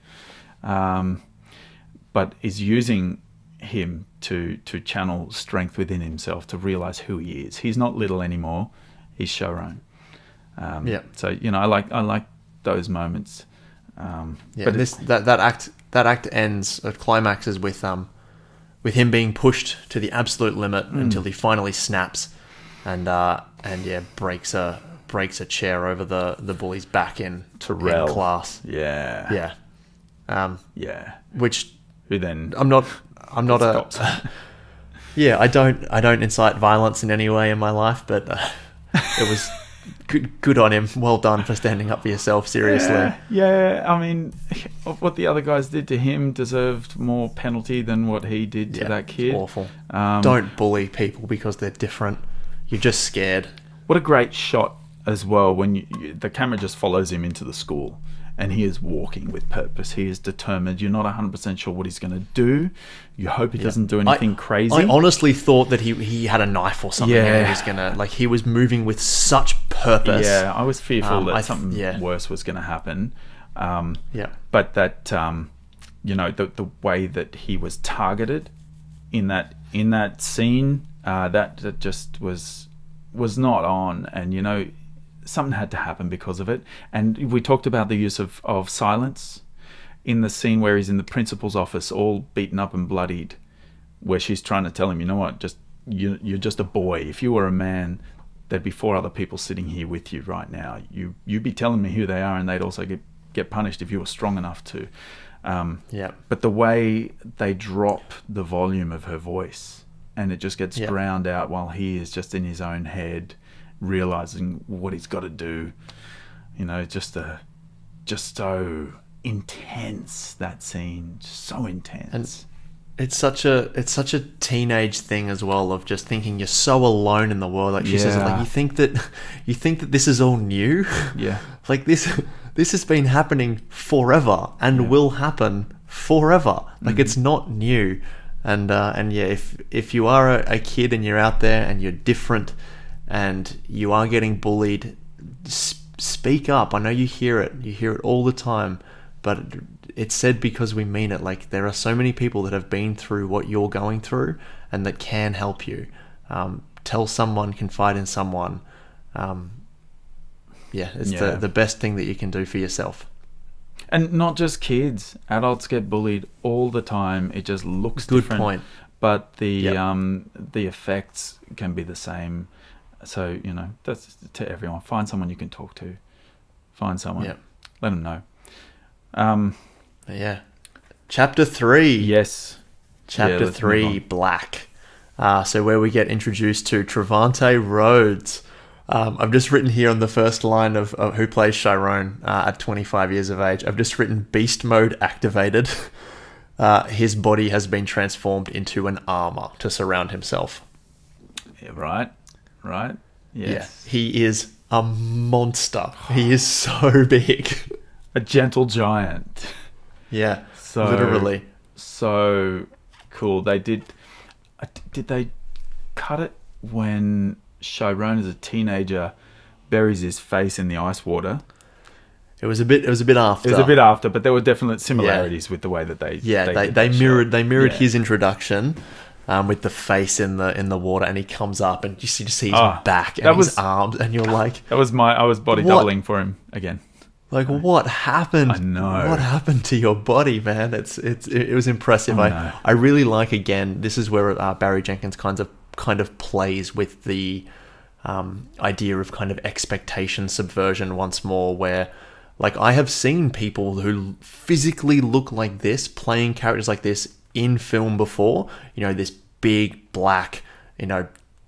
but is using him to channel strength within himself to realize who he is. He's not little anymore. He's Chiron. So I like those moments.
Yeah,
but
and that act ends. It climaxes with him being pushed to the absolute limit until he finally snaps, and breaks a chair over the bully's back in class.
Yeah.
Yeah. Which
who then
I'm not a yeah, I don't incite violence in any way in my life, but it was good on him. Well done for standing up for yourself, seriously.
Yeah, I mean, what the other guys did to him deserved more penalty than what he did to that kid.
It's awful. Don't bully people because they're different. You're just scared.
What a great shot as well when the camera just follows him into the school and he is walking with purpose. He is determined. You're not 100% sure what he's going to do. You hope he doesn't do anything crazy.
I honestly thought that he had a knife or something. And he was gonna, he was moving with such purpose.
Yeah, I was fearful that something worse was going to happen. But that the way that he was targeted in that scene, that just was not on, and something had to happen because of it. And we talked about the use of silence in the scene where he's in the principal's office, all beaten up and bloodied, where she's trying to tell him, you know what, you're just a boy. If you were a man, there'd be 4 other people sitting here with you right now. You'd be telling me who they are, and they'd also get punished if you were strong enough to. But the way they drop the volume of her voice, and it just gets drowned out while he is just in his own head, realizing what he's got to do, just so intense, that scene, just so intense.
And it's such a teenage thing as well, of just thinking you're so alone in the world. Like she says, you think that this is all new.
Yeah.
This has been happening forever and will happen forever. It's not new. And if you are a kid and you're out there and you're different and you are getting bullied, speak up. I know you hear it all the time, but it's said because we mean it. There are so many people that have been through what you're going through and that can help you. Tell someone, confide in someone. It's the best thing that you can do for yourself.
And not just kids. Adults get bullied all the time. It just looks different. Good point. But the effects can be the same. So, that's to everyone. Find someone you can talk to. Find someone. Yep. Let them know.
Chapter 3.
Yes.
Chapter 3, Black. So where we get introduced to Trevante Rhodes. I've just written here on the first line of who plays Chiron at 25 years of age. I've just written beast mode activated. His body has been transformed into an armor to surround himself.
Yeah, right. Yes.
Yeah, he is a monster. He is so big.
A gentle giant.
Yeah, literally.
So cool. Did they cut it when Chiron as a teenager buries his face in the ice water? It was a bit after. It was a bit after, but there were definite similarities with the way that they
mirrored his introduction with the face in the water, and he comes up and you see his back and his arms, and you're like,
I was body doubling for him again.
What happened?
I know.
What happened to your body, man? It was impressive. I really like, again, this is where Barry Jenkins kind of plays with the idea of kind of expectation subversion once more, where I have seen people who physically look like this playing characters like this in film before. This big black,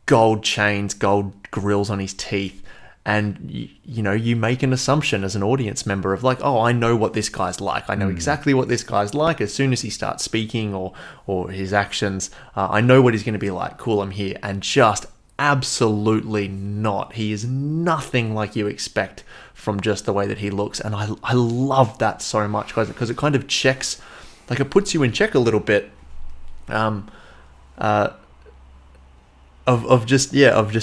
gold chains, gold grills on his teeth. And, you make an assumption as an audience member of I know what this guy's like. I know exactly what this guy's like. As soon as he starts speaking or his actions, I know what he's going to be like. Cool, I'm here. And just absolutely not. He is nothing like you expect from just the way that he looks. And I love that so much because it kind of checks, it puts you in check a little bit. Of just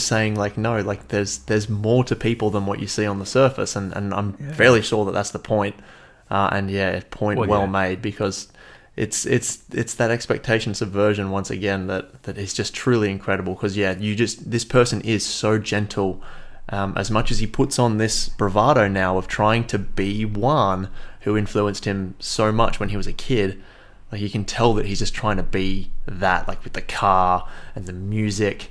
saying no, there's more to people than what you see on the surface, and I'm fairly sure that that's the point, well made, because it's that expectation subversion once again that is just truly incredible, because this person is so gentle, as much as he puts on this bravado now of trying to be Juan, who influenced him so much when he was a kid. Like, you can tell that he's just trying to be that, like with the car and the music,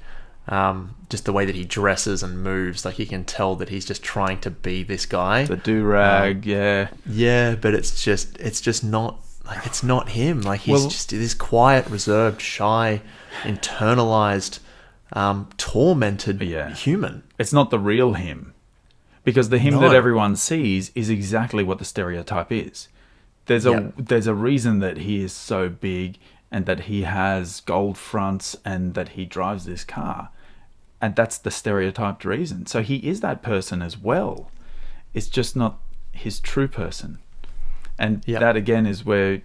just the way that he dresses and moves. Like, you can tell that he's just trying to be this guy.
The do-rag,
yeah, but it's just not, like, it's not him. Like, he's just this quiet, reserved, shy, internalized, tormented human.
It's not the real him, because the him that everyone sees is exactly what the stereotype is. There's a reason that he is so big, and that he has gold fronts, and that he drives this car, and that's the stereotyped reason. So he is that person as well. It's just not his true person, and that again is where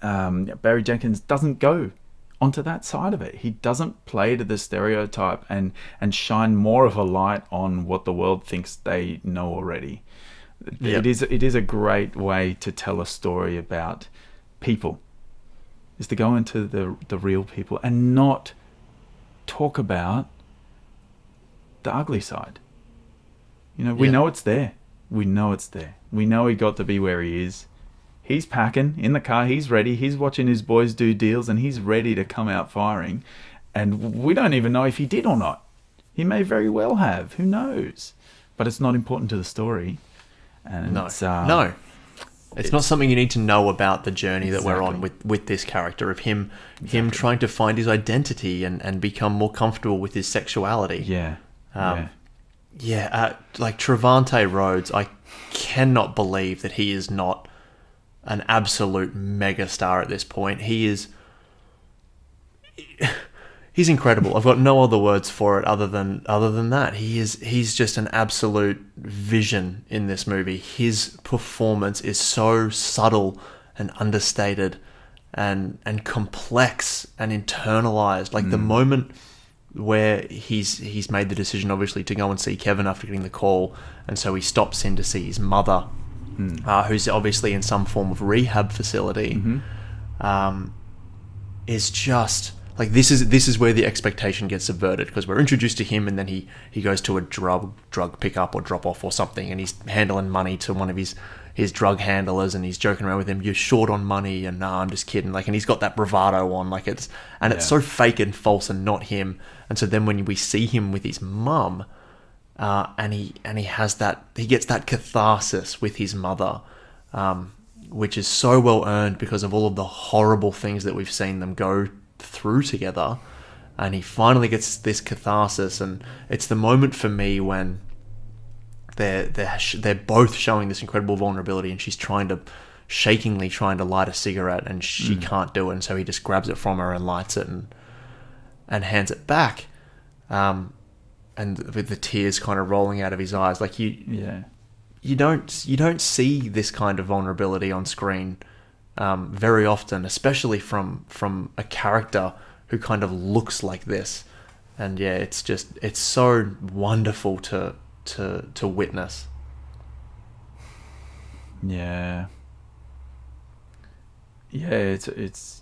Barry Jenkins doesn't go onto that side of it. He doesn't play to the stereotype and shine more of a light on what the world thinks they know already. It is a great way to tell a story about people, is to go into the real people and not talk about the ugly side. We know it's there. We know it's there. We know he got to be where he is. He's packing in the car. He's ready. He's watching his boys do deals, and he's ready to come out firing. And we don't even know if he did or not. He may very well have. Who knows? But it's not important to the story. And
it's not something you need to know about the journey that we're on with this character, of him trying to find his identity and become more comfortable with his sexuality. Like Trevante Rhodes, I cannot believe that he is not an absolute megastar at this point. He's incredible. I've got no other words for it other than that. He's just an absolute vision in this movie. His performance is so subtle and understated and complex and internalized. Like the moment where he's made the decision, obviously, to go and see Kevin after getting the call, and so he stops in to see his mother, who's obviously in some form of rehab facility, is just like, this is where the expectation gets subverted, because we're introduced to him, and then he goes to a drug pickup or drop off or something, and he's handling money to one of his drug handlers, and he's joking around with him, "You're short on money," and "No, I'm just kidding." Like, and he's got that bravado on, like, it's so fake and false and not him. And so then when we see him with his mum, and he gets that catharsis with his mother, which is so well earned because of all of the horrible things that we've seen them go through together, and he finally gets this catharsis. And it's the moment for me when they're both showing this incredible vulnerability, and she's shakingly trying to light a cigarette, and she can't do it, and so he just grabs it from her and lights it and hands it back, and with the tears kind of rolling out of his eyes. Like, you don't see this kind of vulnerability on screen very often, especially from a character who kind of looks like this. And it's so wonderful to witness.
It's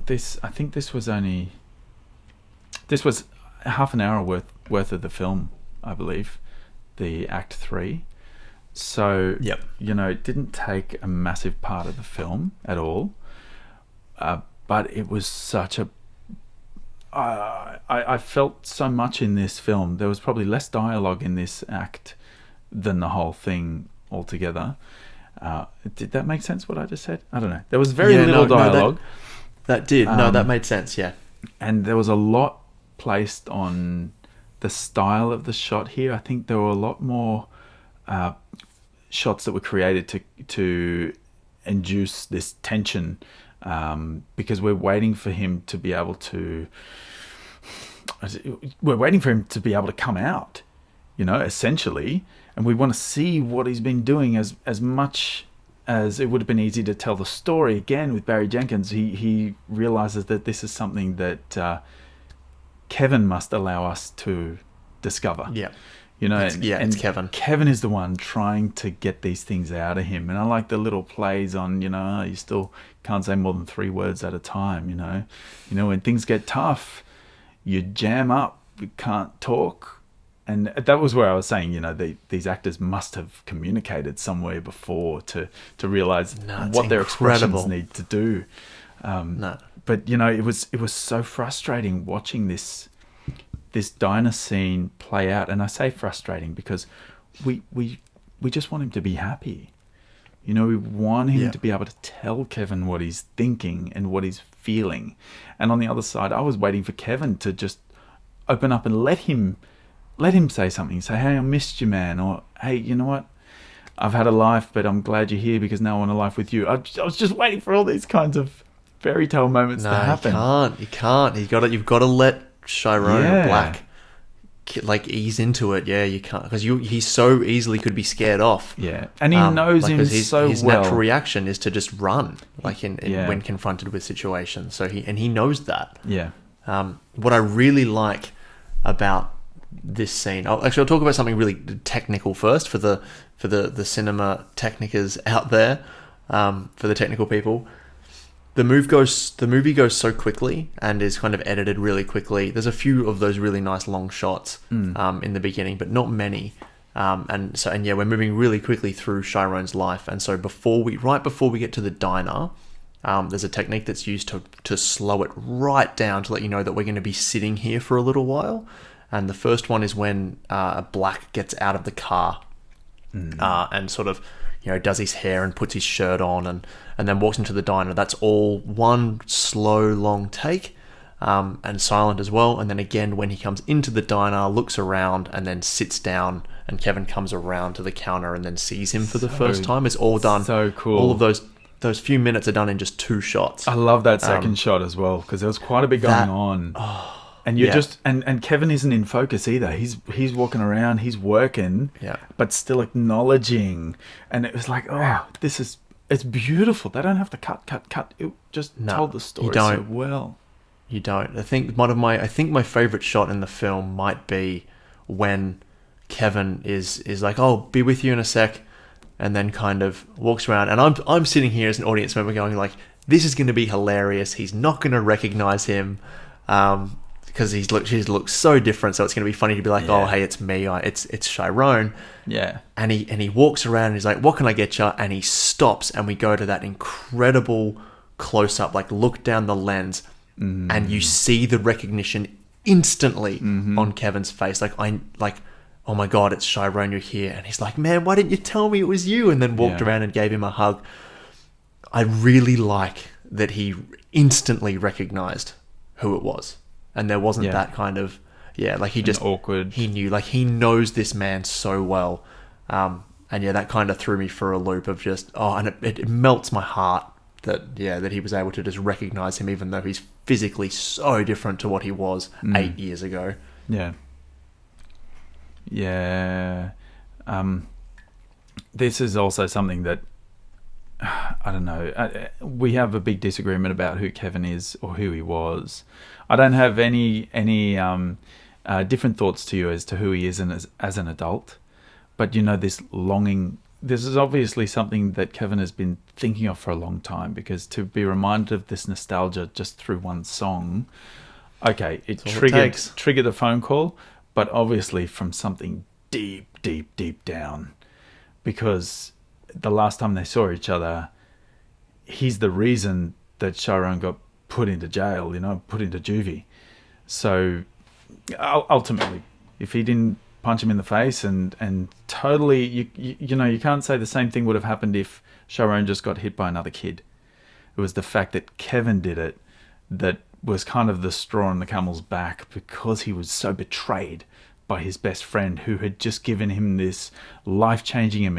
this. I think this was half an hour worth of the film, I believe, the Act 3. So, it didn't take a massive part of the film at all, but it was such a... I felt so much in this film. There was probably less dialogue in this act than the whole thing altogether. Did that make sense, what I just said? I don't know. There was very little dialogue.
That did. That made sense, yeah.
And there was a lot placed on the style of the shot here. I think there were a lot more shots that were created to induce this tension, because we're waiting for him to be able to come out, essentially, and we want to see what he's been doing as much as it would have been easy to tell the story. Again, with Barry Jenkins, he realizes that this is something that Kevin must allow us to discover. It's Kevin. Kevin is the one trying to get these things out of him. And I like the little plays on, you still can't say more than 3 words at a time, when things get tough, you jam up, you can't talk, And that was where I was saying, these actors must have communicated somewhere before to realize what their expressions need to do. But it was so frustrating watching this diner scene play out. And I say frustrating because we just want him to be happy. We want him to be able to tell Kevin what he's thinking and what he's feeling. And on the other side, I was waiting for Kevin to just open up and let him say something. Say, hey, I missed you, man. Or, hey, you know what? I've had a life, but I'm glad you're here because now I want a life with you. I was just waiting for all these kinds of fairy tale moments to happen.
You can't. You've got to let Chiron Black ease into it. Yeah, you can't, because he so easily could be scared off.
Yeah, and he knows him so well.
His natural reaction is to just run, when confronted with situations. So he knows that.
Yeah.
What I really like about this scene, I'll talk about something really technical first for the cinema technicers out there, for the technical people. The movie goes so quickly and is kind of edited really quickly. There's a few of those really nice long shots in the beginning, but not many. We're moving really quickly through Chiron's life. And so right before we get to the diner, there's a technique that's used to slow it right down to let you know that we're going to be sitting here for a little while. And the first one is when Black gets out of the car and sort of does his hair and puts his shirt on and then walks into the diner. That's all one slow, long take, and silent as well. And then again, when he comes into the diner, looks around and then sits down, and Kevin comes around to the counter and then sees him for the first time. It's all done.
So cool.
All of those few minutes are done in just 2 shots.
I love that second shot as well, because there was quite a bit going on. And you're and Kevin isn't in focus either. He's walking around, he's working, but still acknowledging. And it was like, it's beautiful. They don't have to cut. It just told the story so well.
You don't. I think my favorite shot in the film might be when Kevin is like, "Oh, be with you in a sec," and then kind of walks around. And I'm sitting here as an audience member going like, "This is going to be hilarious. He's not going to recognize him." Because he looks so different, so it's going to be funny to be like, "Oh, hey, it's me. It's Chiron."
Yeah.
And he walks around and he's like, "What can I get you?" And he stops, and we go to that incredible close up, look down the lens, and you see the recognition instantly on Kevin's face. Oh my God, it's Chiron, you're here. And he's like, "Man, why didn't you tell me it was you?" And then walked around and gave him a hug. I really like that he instantly recognized who it was. And there wasn't that kind of, he just
awkward.
He knew, he knows this man so well. That kind of threw me for a loop of just, and it melts my heart that he was able to just recognize him, even though he's physically so different to what he was 8 years ago.
Yeah. Yeah. This is also something that, I don't know, we have a big disagreement about who Kevin is or who he was. I don't have any different thoughts to you as to who he is as an adult. But, this longing, this is obviously something that Kevin has been thinking of for a long time, because to be reminded of this nostalgia just through one song, it triggered a phone call, but obviously from something deep, deep, deep down. Because the last time they saw each other, he's the reason that Chiron got put into jail, put into juvie. So ultimately, if he didn't punch him in the face and totally, you can't say the same thing would have happened if Chiron just got hit by another kid. It was the fact that Kevin did it that was kind of the straw on the camel's back, because he was so betrayed by his best friend, who had just given him this life-changing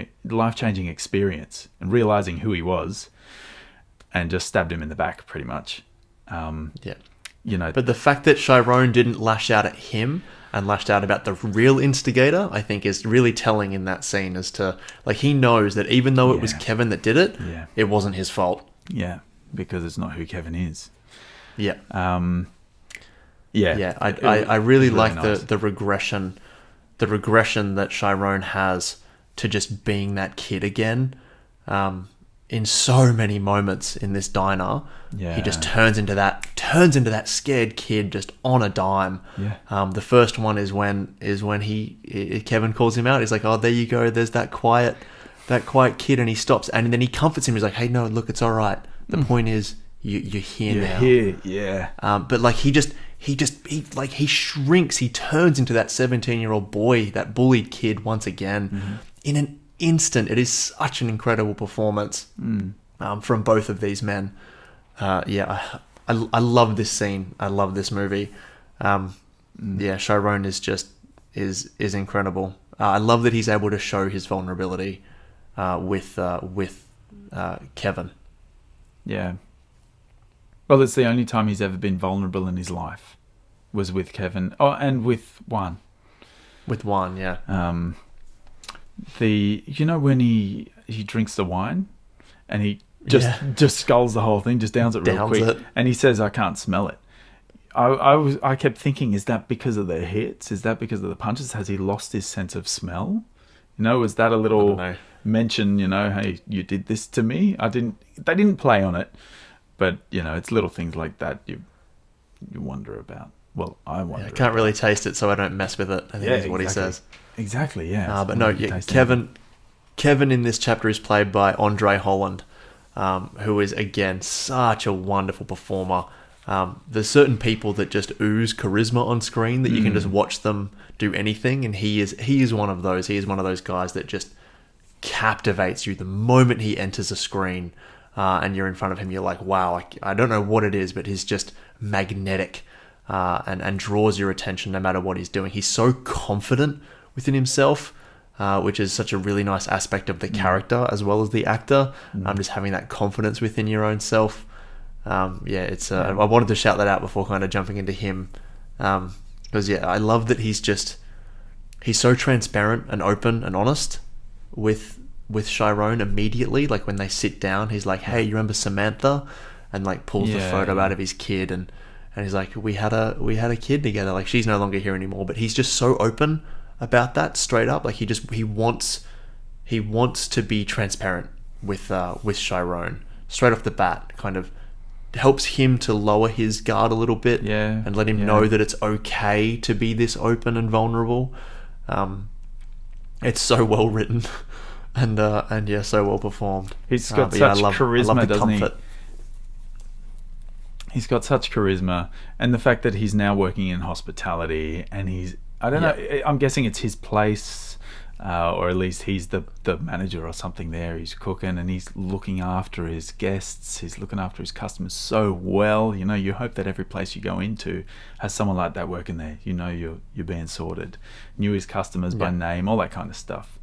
experience, and realizing who he was, and just stabbed him in the back, pretty much.
But the fact that Chiron didn't lash out at him and lashed out about the real instigator, I think, is really telling in that scene, as to, he knows that even though it was Kevin that did it, it wasn't his fault.
Yeah, because it's not who Kevin is.
Yeah.
I
really like nice. the regression that Chiron has to just being that kid again. In so many moments in this diner, he just turns into that turns into that scared kid just on a dime.
Yeah.
The first one is when Kevin calls him out. He's like, "Oh, there you go. There's that quiet kid," and he stops, and then he comforts him. He's like, "Hey, no, look, it's all right. The point is, you're here now."
Here, yeah.
But like he shrinks. He turns into that 17-year-old boy, that bullied kid once again, in an instant. It is such an incredible performance from both of these men. I love this scene. I love this movie. Chiron is incredible. I love that he's able to show his vulnerability with Kevin.
Yeah. Well, it's the only time he's ever been vulnerable in his life was with Kevin. Oh, and with Juan.
With Juan, yeah.
When he drinks the wine and he just sculls the whole thing, just downs it real quick, and he says, "I can't smell it." I kept thinking, is that because of the hits? Is that because of the punches? Has he lost his sense of smell? Was that a little mention? Hey, you did this to me. They didn't play on it, but it's little things like that you wonder about. Well, I wonder.
I can't really taste it, so I don't mess with it, I think is what he says.
Exactly, yeah.
But no, Kevin in this chapter is played by Andre Holland, who is, again, such a wonderful performer. There's certain people that just ooze charisma on screen that you can just watch them do anything, and he is one of those. He is one of those guys that just captivates you the moment he enters a screen, and you're in front of him. You're like, wow, I don't know what it is, but he's just magnetic. And draws your attention no matter what he's doing. He's so confident within himself, which is such a really nice aspect of the character as well as the actor. Just having that confidence within your own self. I wanted to shout that out before kind of jumping into him, because I love that he's so transparent and open and honest with Chiron immediately. Like when they sit down, he's like, "Hey, you remember Samantha?" and like pulls the photo out of his kid and he's like, we had a kid together. Like, she's no longer here anymore. But he's just so open about that, straight up. Like he wants to be transparent with Chiron straight off the bat. Kind of helps him to lower his guard a little bit, and let him know that it's okay to be this open and vulnerable. It's so well written, and so well performed.
He's got such charisma,
I love the
doesn't
comfort.
he? He's got such charisma, and the fact that he's now working in hospitality, and I don't know, I'm guessing it's his place, or at least he's the manager or something there. He's cooking and he's looking after his guests, he's looking after his customers so well. You hope that every place you go into has someone like that working there. You're being sorted. Knew his customers by name, all that kind of stuff.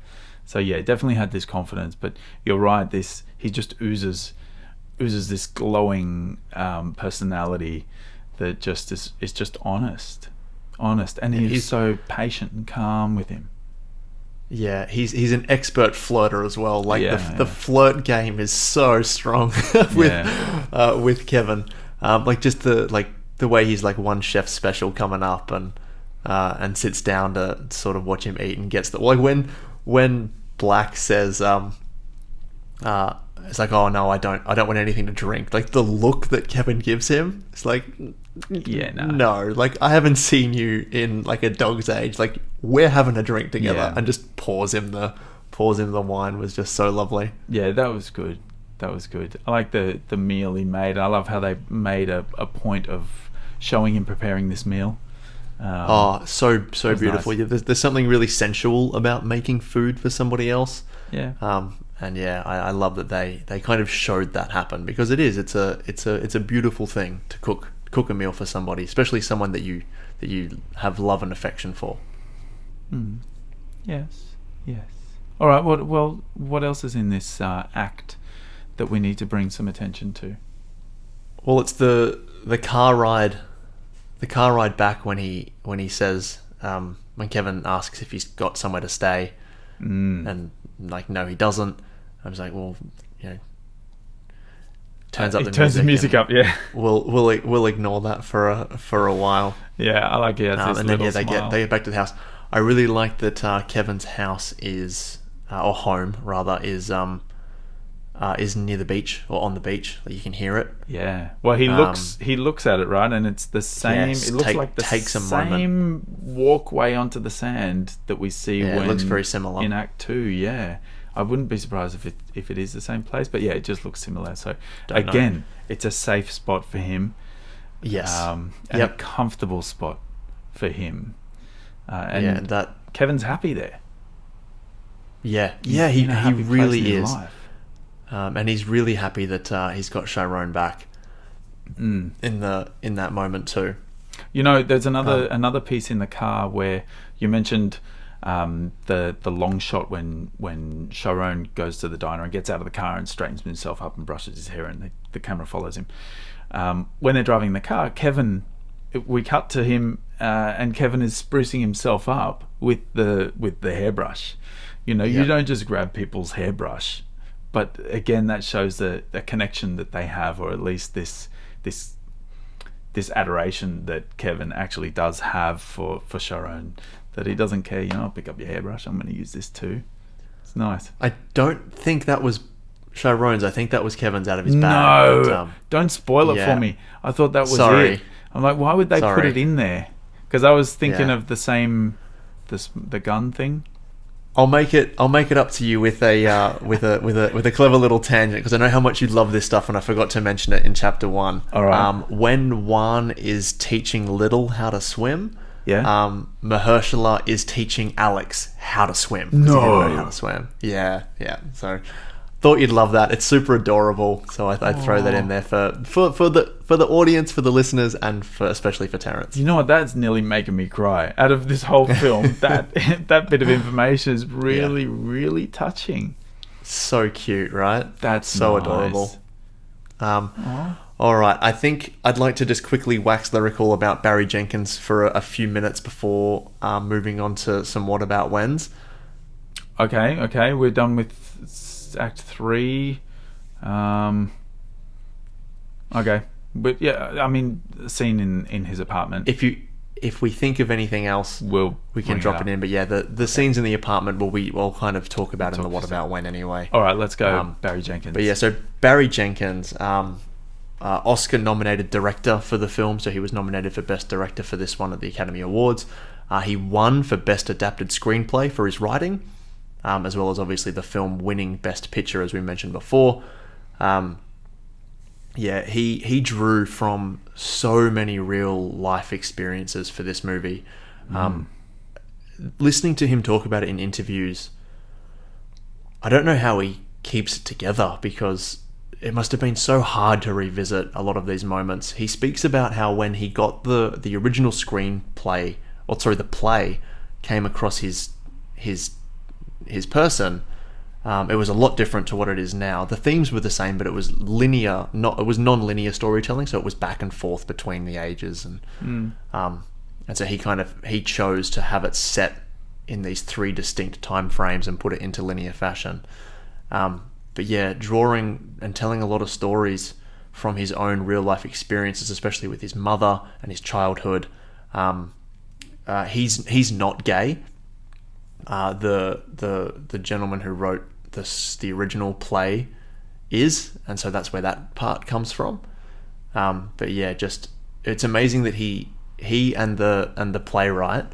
So definitely had this confidence, but you're right, he just oozes this glowing personality that just is just honest, and he's so patient and calm with him.
Yeah, he's an expert flirter as well. Like the flirt game is so strong with Kevin. Like just the way he's like one chef special coming up and sits down to sort of watch him eat and gets when Black says it's like, "Oh no, I don't want anything to drink." Like the look that Kevin gives him, it's like, no, like I haven't seen you in like a dog's age. Like we're having a drink together, and just pours him the wine was just so lovely. Yeah,
that was good. I like the meal he made. I love how they made a point of showing him preparing this meal.
So beautiful. Nice. There's something really sensual about making food for somebody else. I love that they kind of showed that happen, because it's a beautiful thing to cook a meal for somebody, especially someone that you have love and affection for.
Yes. All right. What else is in this act that we need to bring some attention to?
Well, it's the car ride back when he says when Kevin asks if he's got somewhere to stay, and like, no, he doesn't. I was like, well, turns the music
up. Yeah,
we'll ignore that for a while.
Yeah, I like it.
And then they get back to the house. I really like that Kevin's house is or home rather is is near the beach or on the beach. You can hear it.
Yeah. Well, he looks at it, right, and it's the same.
Yes,
it looks like the
takes a
same walkway onto the sand that we see
Yeah,
when
it looks very similar.
in Act 2. Yeah. I wouldn't be surprised if it is the same place, but yeah, it just looks similar. So again, it's a safe spot for him.
Yes.
And a comfortable spot for him. And
that
Kevin's happy there.
Yeah,
He's
he
in a happy place
really
in his
is.
life.
And he's really happy that he's got Chiron back in that moment too.
You know, there's another piece in the car where you mentioned the long shot when Chiron goes to the diner and gets out of the car and straightens himself up and brushes his hair, and the camera follows him. When they're driving the car, we cut to him, and Kevin is sprucing himself up with the hairbrush. You know, you don't just grab people's hairbrush. But again, that shows the connection that they have, or at least this adoration that Kevin actually does have for Chiron, that he doesn't care. You know, I'll pick up your hairbrush. I'm going to use this too. It's nice.
I don't think that was Chiron's. I think that was Kevin's out of his bag.
No,
but,
don't spoil it for me. I thought that was
Sorry.
it. I'm like, why would they put it in there? Because I was thinking of the gun thing.
I'll make it up to you with a clever little tangent, because I know how much you love this stuff, and I forgot to mention it in chapter 1.
All right.
When Juan is teaching Little how to swim, Mahershala is teaching Alex how to swim.
No,
he didn't know how to swim. Yeah. So thought you'd love that. It's super adorable. So I'd throw that in there for the audience, for the listeners, and especially for Terrence.
You know what? That's nearly making me cry. Out of this whole film, that bit of information is really, really touching.
So cute, right?
That's
so
nice.
adorable. All right. I think I'd like to just quickly wax lyrical about Barry Jenkins for a few minutes before moving on to some what about whens.
Okay. We're done with Act 3. Okay. But yeah, I mean, the scene in his apartment.
If we think of anything else, we can drop it in. But yeah, the scenes in the apartment we'll kind of talk about in the what about when anyway.
All right, let's go. Barry Jenkins.
But yeah, so Barry Jenkins, Oscar nominated director for the film, so he was nominated for best director for this one at the Academy Awards. He won for best adapted screenplay for his writing, as well as obviously the film winning best picture, as we mentioned before. He drew from so many real life experiences for this movie. Listening to him talk about it in interviews, I don't know how he keeps it together, because it must have been so hard to revisit a lot of these moments. He speaks about how when he got the original screenplay, the play came across his person, it was a lot different to what it is now. The themes were the same, but it was non-linear storytelling, so it was back and forth between the ages, and so he chose to have it set in these 3 distinct time frames and put it into linear fashion. But yeah, drawing and telling a lot of stories from his own real life experiences, especially with his mother and his childhood. He's not gay. The gentleman who wrote the original play is, and so that's where that part comes from. But yeah, it's amazing that he and the playwright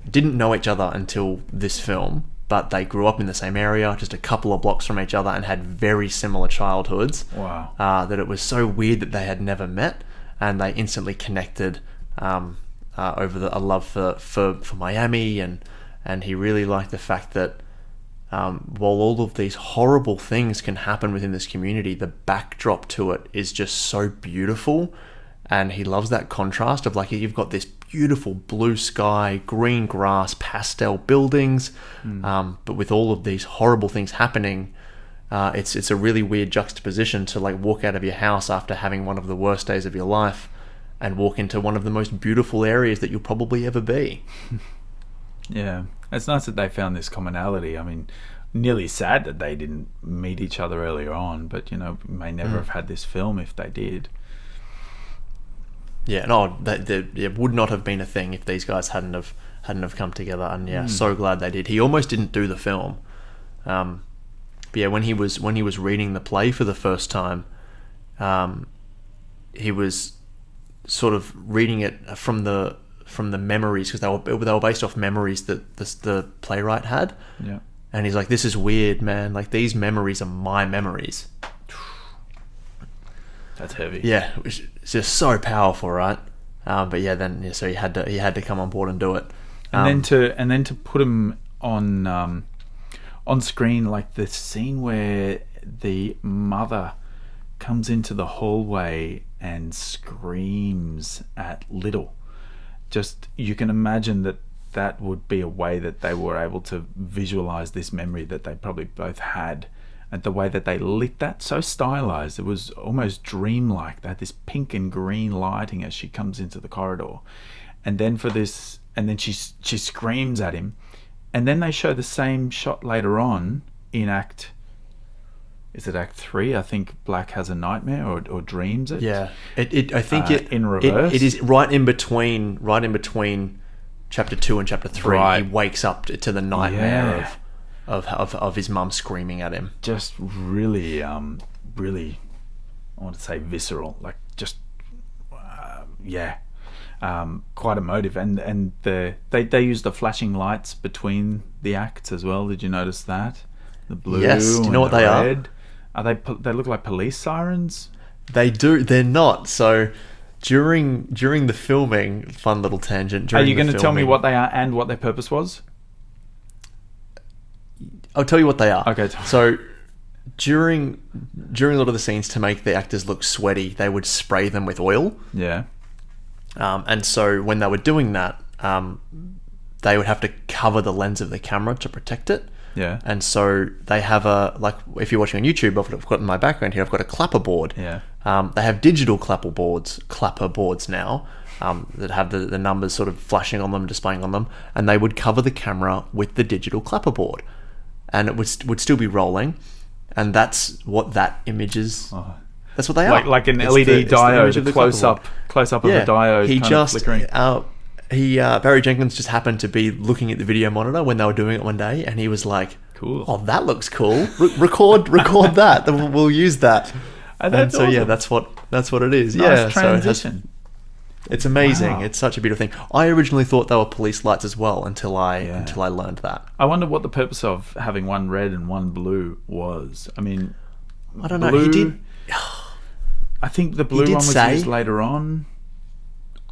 didn't know each other until this film, but they grew up in the same area, just a couple of blocks from each other, and had very similar childhoods.
Wow.
That it was so weird that they had never met, and they instantly connected over a love for Miami, and he really liked the fact that while all of these horrible things can happen within this community, the backdrop to it is just so beautiful, and he loves that contrast of, like, you've got this beautiful blue sky, green grass, pastel buildings, but with all of these horrible things happening, it's a really weird juxtaposition to, like, walk out of your house after having one of the worst days of your life and walk into one of the most beautiful areas that you'll probably ever be.
Yeah, it's nice that they found this commonality. I mean, nearly sad that they didn't meet each other earlier on, but, you know, may never have had this film if they did. Yeah, no, it would not have been a thing if these guys hadn't have come together, and so glad they did. He almost didn't do the film.
But yeah, when he was reading the play for the first time, he was sort of reading it from the memories, because they were based off memories that the playwright had.
Yeah.
And he's like, "This is weird, man. Like, these memories are my memories."
That's heavy.
Yeah, it's just so powerful, right? But yeah, so he had to come on board and do it.
And then to put him on screen, like the scene where the mother comes into the hallway and screams at Little. Just, you can imagine that would be a way that they were able to visualize this memory that they probably both had, and the way that they lit that, so stylized, it was almost dreamlike. They had this pink and green lighting as she comes into the corridor, and then she screams at him, and then they show the same shot later on in Act 3? I think Black has a nightmare or dreams it.
Yeah, I think
in reverse.
It is right in between chapter 2 and chapter 3.
Right.
He wakes up to the nightmare of his mum screaming at him.
Just really, really, I want to say visceral. Like, just, quite emotive. And they use the flashing lights between the acts as well. Did you notice that? The blue.
Yes. Do you know what they
red. Are they look like police sirens?
They do. They're not. So during the filming, fun little tangent.
Are you going to tell me what they are and what their purpose was?
I'll tell you what they are.
Okay.
So during a lot of the scenes, to make the actors look sweaty, they would spray them with oil.
Yeah.
And so when they were doing that, they would have to cover the lens of the camera to protect it.
Yeah.
And so they have if you're watching on YouTube, I've got in my background here, I've got a clapper board.
Yeah.
They have digital clapper boards now, that have the numbers sort of flashing on them, displaying on them, and they would cover the camera with the digital clapper board, and it would still be rolling, and that's what that image is. Oh. That's what they are.
Like an LED diode, close up of the diode.
He
kind of flickering.
Barry Jenkins just happened to be looking at the video monitor when they were doing it one day, and he was like,
"Cool!
Oh, that looks cool. Record that. We'll use that." And so
awesome.
that's what it is.
Nice transition.
It's amazing.
Wow.
It's such a beautiful thing. I originally thought they were police lights as well until I learned that.
I wonder what the purpose of having one red and one blue was. I mean,
I don't know. He did.
I think the blue one was used later on.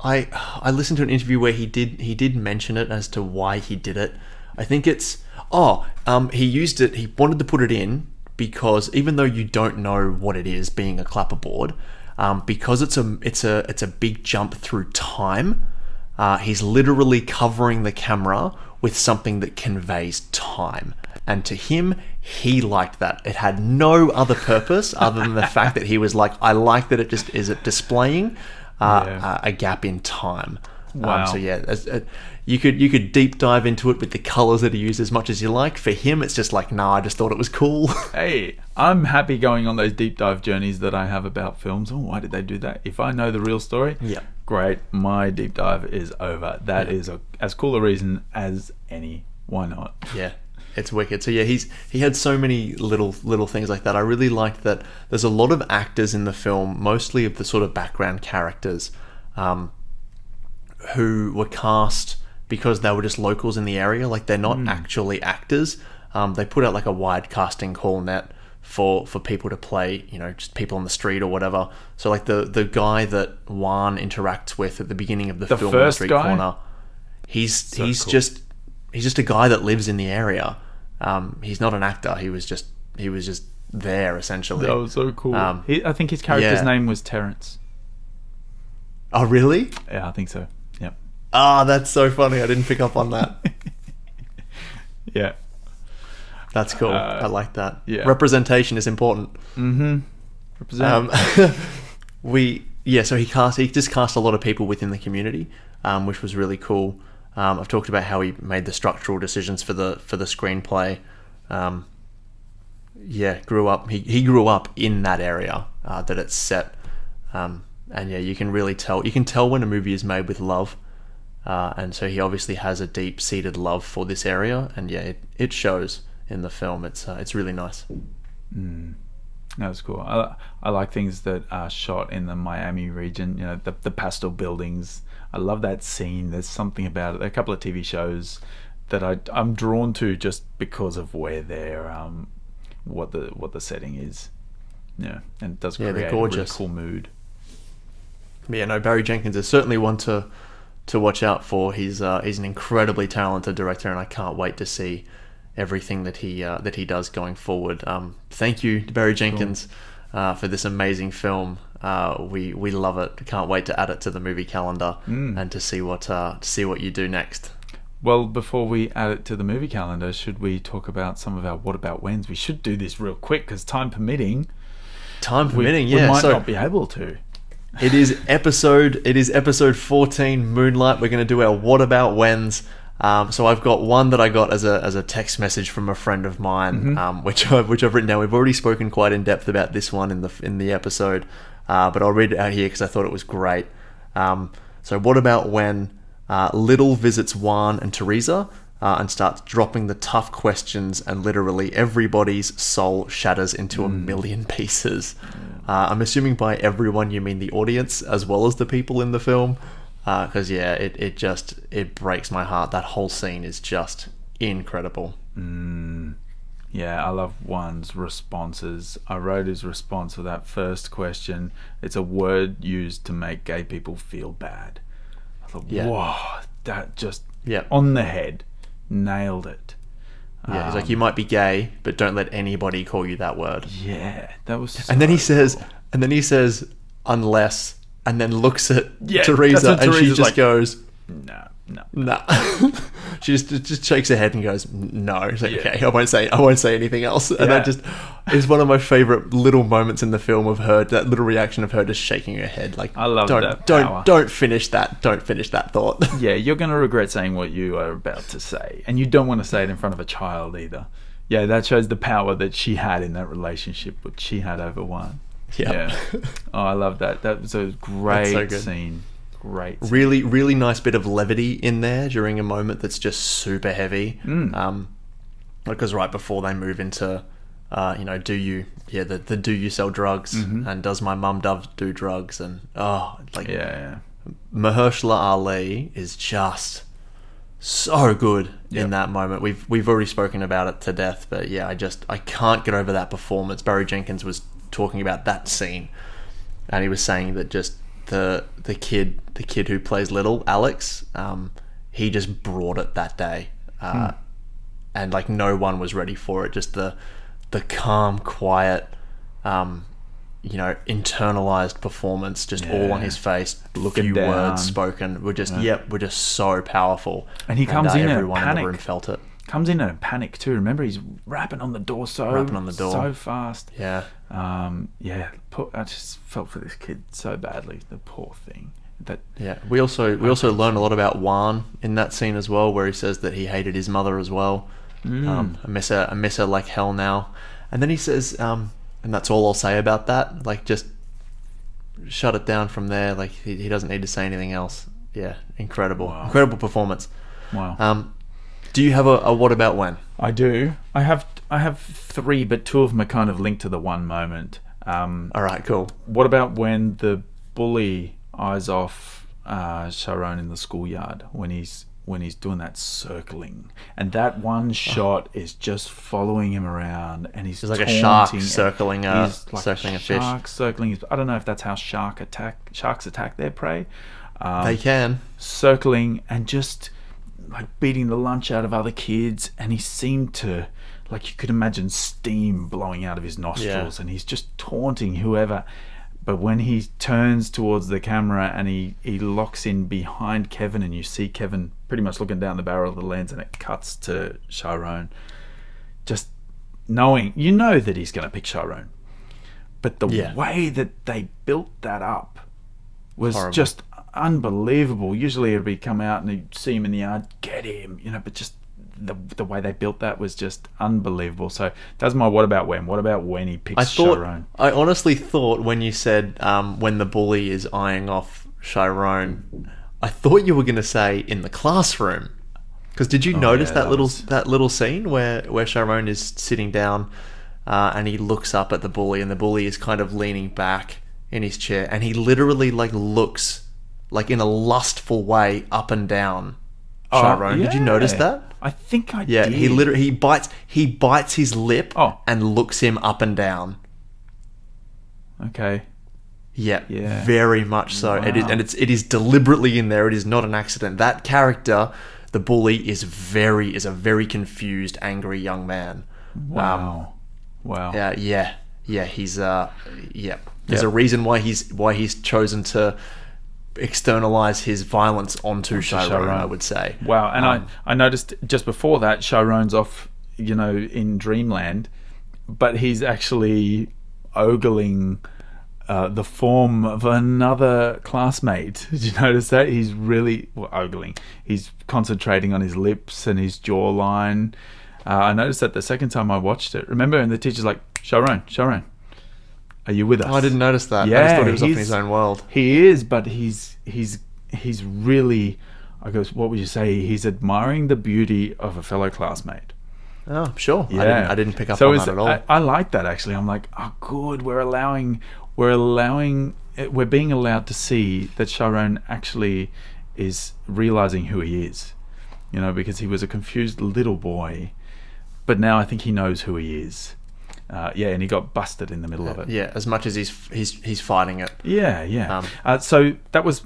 I listened to an interview where he did mention it as to why he did it. I think it's he used it. He wanted to put it in because even though you don't know what it is, being a clapperboard, because it's a big jump through time. He's literally covering the camera with something that conveys time. And to him, he liked that. It had no other purpose other than the fact that he was like, I like that it just is displaying a gap in time.
Wow.
So yeah, you could deep dive into it with the colors that he used as much as you like. For him, it's just like, I just thought it was cool.
Hey, I'm happy going on those deep dive journeys that I have about films. Oh, why did they do that? If I know the real story, great. My deep dive is over. That is as cool a reason as any. Why not?
Yeah. It's wicked. So yeah, he had so many little things like that. I really liked that there's a lot of actors in the film, mostly of the sort of background characters, who were cast because they were just locals in the area. Like, they're not actually actors. They put out like a wide casting call net for people to play, just people on the street or whatever. So like the guy that Juan interacts with at the beginning of the film,
first
on the street
guy?
corner, he's
cool.
He's just a guy that lives in the area. He's not an actor. He was just there, essentially.
That was so cool. I think his character's name was Terrence.
Oh, really?
Yeah, I think so. Yep.
Ah, that's so funny. I didn't pick up on that.
Yeah.
That's cool. I like that.
Yeah.
Representation is important.
Mm-hmm. Represent.
So he just cast a lot of people within the community, which was really cool. I've talked about how he made the structural decisions for the screenplay. Grew up. He grew up in that area that it's set, and you can really tell. You can tell when a movie is made with love, and so he obviously has a deep-seated love for this area, and it shows in the film. It's really nice.
That was cool. I like things that are shot in the Miami region. You know, the pastel buildings. I love that scene. There's something about it. There are a couple of TV shows that I'm drawn to just because of where they're what the setting is. Yeah, and it does create
they're
a
gorgeous.
really cool mood.
Yeah, no, Barry Jenkins is certainly one to watch out for. He's an incredibly talented director, and I can't wait to see everything that he does going forward. Thank you, Barry Jenkins, for this amazing film. We love it. Can't wait to add it to the movie calendar and to see what you do next.
Well, before we add it to the movie calendar, should we talk about some of our what about whens? We should do this real quick because time permitting. We might not be able to.
It is episode 14, Moonlight. We're going to do our what about whens. So I've got one that I got as a text message from a friend of mine, which I've written down. We've already spoken quite in depth about this one in the episode, but I'll read it out here because I thought it was great. So what about when Little visits Juan and Teresa and starts dropping the tough questions, and literally everybody's soul shatters into a million pieces. I'm assuming by everyone you mean the audience as well as the people in the film. Because it breaks my heart. That whole scene is just incredible.
Yeah, I love Juan's responses. I wrote his response for that first question. It's a word used to make gay people feel bad. I thought, whoa, that just on the head, nailed it.
Yeah, he's like, you might be gay, but don't let anybody call you that word.
Yeah, that was. So
and then he
cool.
says, unless. And then looks at Teresa, and she just like, goes,
no.
She just shakes her head and goes, no. She's like, okay, I won't say anything else. And that just is one of my favorite little moments in the film of her, that little reaction of her just shaking her head. Like,
I love that.
Don't finish that. Don't finish that thought.
Yeah, you're going to regret saying what you are about to say. And you don't want to say it in front of a child either. Yeah, that shows the power that she had in that relationship, which she had over Juan. Yeah. Oh, I love that. That was a great scene. Great scene.
Really, really nice bit of levity in there during a moment that's just super heavy. Because right before they move into, do you sell drugs, and does my mum do drugs, and Mahershala Ali is just so good in that moment. We've already spoken about it to death, but I can't get over that performance. Barry Jenkins was talking about that scene, and he was saying that just the kid who plays Little, Alex, he just brought it that day, and like no one was ready for it. Just the calm, quiet, internalized performance, just all on his face,
looking down.
Words spoken were just so powerful,
and he comes in
everyone
in a panic.
In the room felt it.
Comes in a panic too. Remember, he's rapping on the door so fast.
Yeah.
I just felt for this kid so badly. The poor thing.
We also learn a lot about Juan in that scene as well, where he says that he hated his mother as well. I miss her like hell now. And then he says, and that's all I'll say about that. Like, just shut it down from there. Like, he doesn't need to say anything else. Yeah, incredible. Wow. Incredible performance.
Wow.
Do you have a what about when?
I do. I have three, but two of them are kind of linked to the one moment.
All right, cool.
What about when the bully eyes off Chiron in the schoolyard when he's doing that circling, and that one shot is just following him around, and he's
like a shark circling a fish.
Shark circling. I don't know if that's how sharks attack their prey.
They can
circling and just like beating the lunch out of other kids, and he seemed to, like, you could imagine steam blowing out of his nostrils, and he's just taunting whoever. But when he turns towards the camera and he locks in behind Kevin, and you see Kevin pretty much looking down the barrel of the lens, and it cuts to Chiron, just knowing, that he's going to pick Chiron. But the way that they built that up was horrible. Just unbelievable. Usually it'd be come out and you'd see him in the yard, get him, but just the way they built that was just unbelievable. So that's my what about when he picks Chiron.
I honestly thought when you said when the bully is eyeing off Chiron, I thought you were going to say in the classroom. Because did you
Oh,
notice
yeah,
that little scene where Chiron is sitting down, and he looks up at the bully, and the bully is kind of leaning back in his chair, and he literally like looks like in a lustful way up and down Chiron. Did you notice that?
I think I
Yeah,
did.
he bites his lip and looks him up and down.
Okay.
Yeah,
Yeah.
very much so.
Wow.
It is deliberately in there. It is not an accident. That character, the bully, is a very confused, angry young man.
Wow.
Yeah. He's There's a reason why he's chosen to externalize his violence onto Chiron, I would say.
Wow. And I noticed just before that, Chiron's off, in dreamland, but he's actually ogling the form of another classmate. Did you notice that? He's really ogling. He's concentrating on his lips and his jawline. I noticed that the second time I watched it. Remember, and the teacher's like, Chiron, are you with us?
Oh, I didn't notice that.
Yeah,
I just thought he was off in his own world.
He is, but he's really, I guess, what would you say? He's admiring the beauty of a fellow classmate.
Oh, sure.
Yeah.
I didn't pick up on that at all.
I like that, actually. I'm like, oh, good. We're being allowed to see that Chiron actually is realizing who he is, because he was a confused little boy, but now I think he knows who he is. And he got busted in the middle of it.
Yeah, as much as he's fighting it.
Yeah. So that was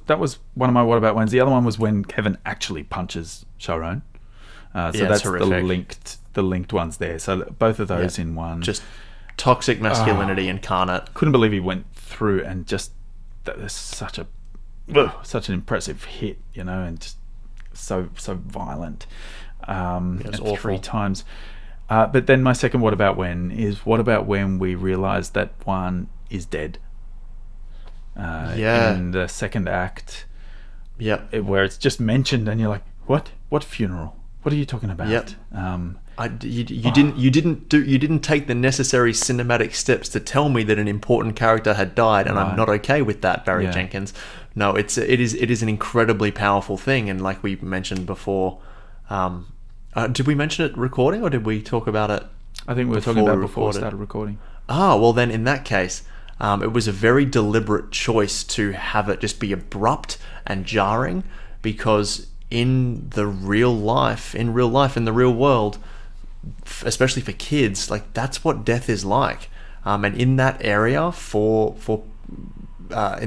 one of my what about whens. The other one was when Kevin actually punches Chiron. That's
horrific.
the linked ones there. So both of those in one.
Just toxic masculinity incarnate.
Couldn't believe he went through and just that was such an impressive hit, and just so violent.
It was awful.
3 times. But then my second what about when we realised that one is dead. In the second act.
Yep.
Where it's just mentioned and you're like, what? What funeral? What are you talking about?
Yep. You didn't take the necessary cinematic steps to tell me that an important character had died, and I'm not okay with that, Barry Jenkins. No, it is an incredibly powerful thing, and like we mentioned before, did we mention it recording, or did we talk about it?
I think we were talking about before we started recording.
Well then in that case, it was a very deliberate choice to have it just be abrupt and jarring, because in the real life, in the real world, especially for kids, like that's what death is like. And in that area, in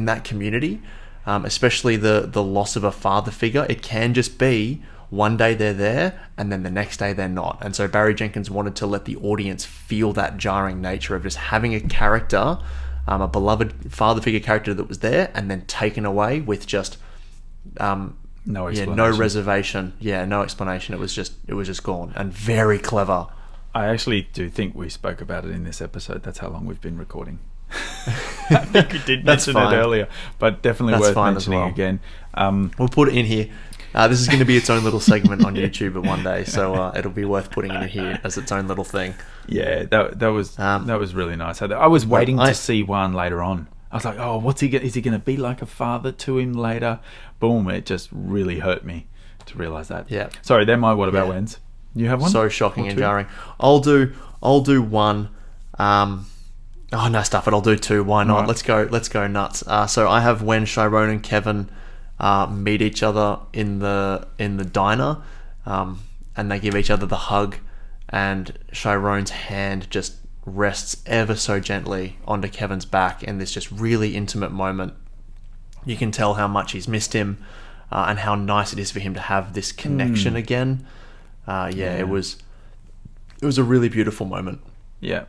that community, especially the loss of a father figure, it can just be one day they're there and then the next day they're not. And so Barry Jenkins wanted to let the audience feel that jarring nature of just having a character, a beloved father figure character that was there, and then taken away with just
no explanation.
No reservation. No explanation. It was just gone, and very clever.
I actually do think we spoke about it in this episode. That's how long we've been recording. I think we did mention it earlier, but definitely worth mentioning again.
We'll put it in here. This is going to be its own little segment on YouTube at one day, so it'll be worth putting it in here as its own little thing.
Yeah, that was really nice. I was waiting to see one later on. I was like, oh, is he going to be like a father to him later? Boom, it just really hurt me to realise that. Yeah. Sorry, they're my what about whens. You have one?
So shocking and jarring. I'll do one. No, stuff it. I'll do 2. Why not? Right. Let's go nuts. So I have when Chiron and Kevin meet each other in the diner, and they give each other the hug, and Chiron's hand just rests ever so gently onto Kevin's back in this just really intimate moment. You can tell how much he's missed him, and how nice it is for him to have this connection again. It was a really beautiful moment.
Yeah,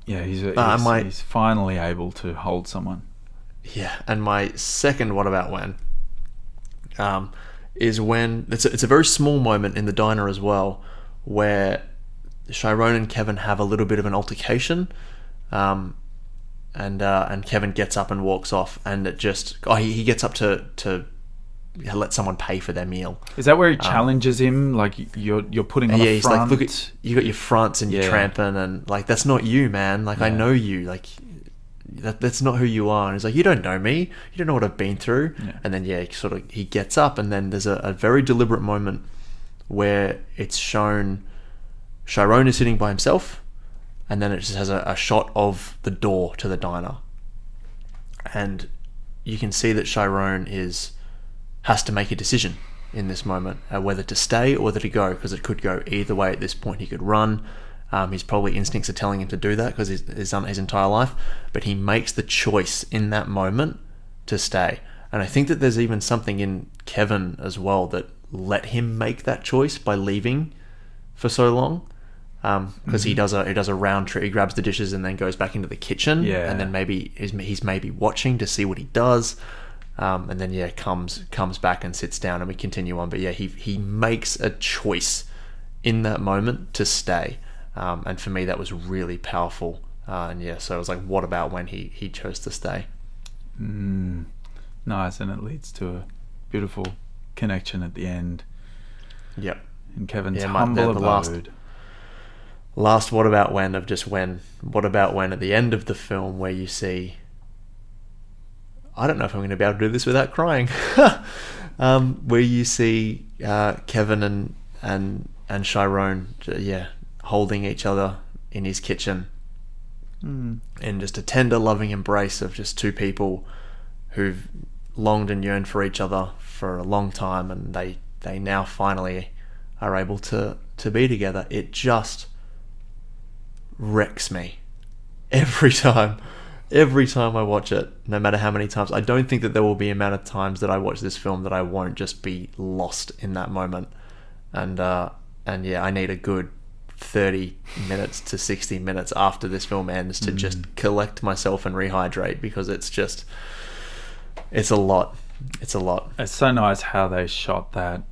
he's finally able to hold someone.
Yeah, and my second what about when is when it's a very small moment in the diner as well, where Chiron and Kevin have a little bit of an altercation, and Kevin gets up and walks off, and it just he gets up to let someone pay for their meal.
Is that where he challenges him? Like you're putting on a front?
He's like, look, you got your fronts and you're tramping, and like that's not you, man. Like I know you, like that's not who you are. And he's like, you don't know me, you don't know what I've been through. And then he gets up, and then there's a very deliberate moment where it's shown Chiron is sitting by himself, and then it just has a shot of the door to the diner. And you can see that Chiron has to make a decision in this moment, whether to stay or whether to go, because it could go either way at this point. He could run. His probably instincts are telling him to do that because he's done it his entire life, but he makes the choice in that moment to stay. And I think that there's even something in Kevin as well that let him make that choice by leaving for so long, because he does a round trip. He grabs the dishes and then goes back into the kitchen, and then maybe he's maybe watching to see what he does, and then comes back and sits down, and we continue on. But he makes a choice in that moment to stay, and for me that was really powerful. So it was like, what about when he chose to stay?
Nice, and it leads to a beautiful connection at the end.
Yep.
In Kevin's humble abode.
Last what about when of just when. What about when at the end of the film where you see... I don't know if I'm going to be able to do this without crying. Where you see Kevin and Chiron holding each other in his kitchen. In just a tender, loving embrace of just two people who've longed and yearned for each other for a long time, and they now finally are able to be together. It just wrecks me every time I watch it, no matter how many times. I don't think that there will be an amount of times that I watch this film that I won't just be lost in that moment. And I need a good 30 minutes to 60 minutes after this film ends to just collect myself and rehydrate, because it's a lot. It's
so nice how they shot that.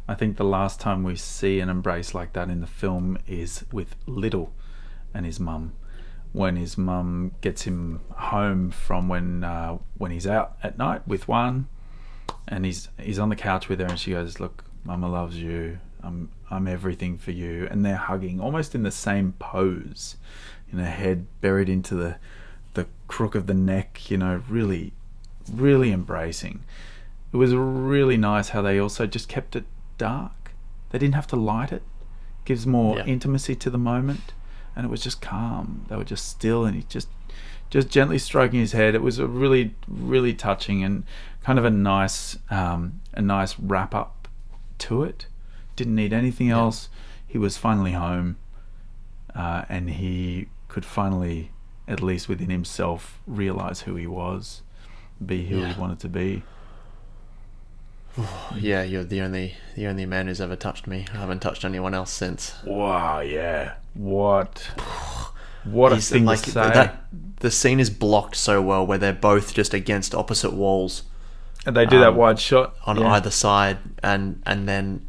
I think the last time we see an embrace like that in the film is with Little and his mum, when his mum gets him home from when he's out at night with Juan, and he's on the couch with her, and she goes, "Look, Mama loves you. I'm everything for you." And they're hugging almost in the same pose, her head buried into the crook of the neck, really, really embracing. It was really nice how they also just kept it dark. They didn't have to light it. Gives more intimacy to the moment, and it was just calm. They were just still, and he just gently stroking his head. It was a really, really touching and kind of a nice wrap up to it. Didn't need anything else. He was finally home, and he could finally, at least within himself, realize who he was, be who he wanted to be.
You're the only man who's ever touched me. I haven't touched anyone else since.
Wow, yeah. What a thing to say.
The scene is blocked so well, where they're both just against opposite walls,
and they do that wide shot
on either side, and then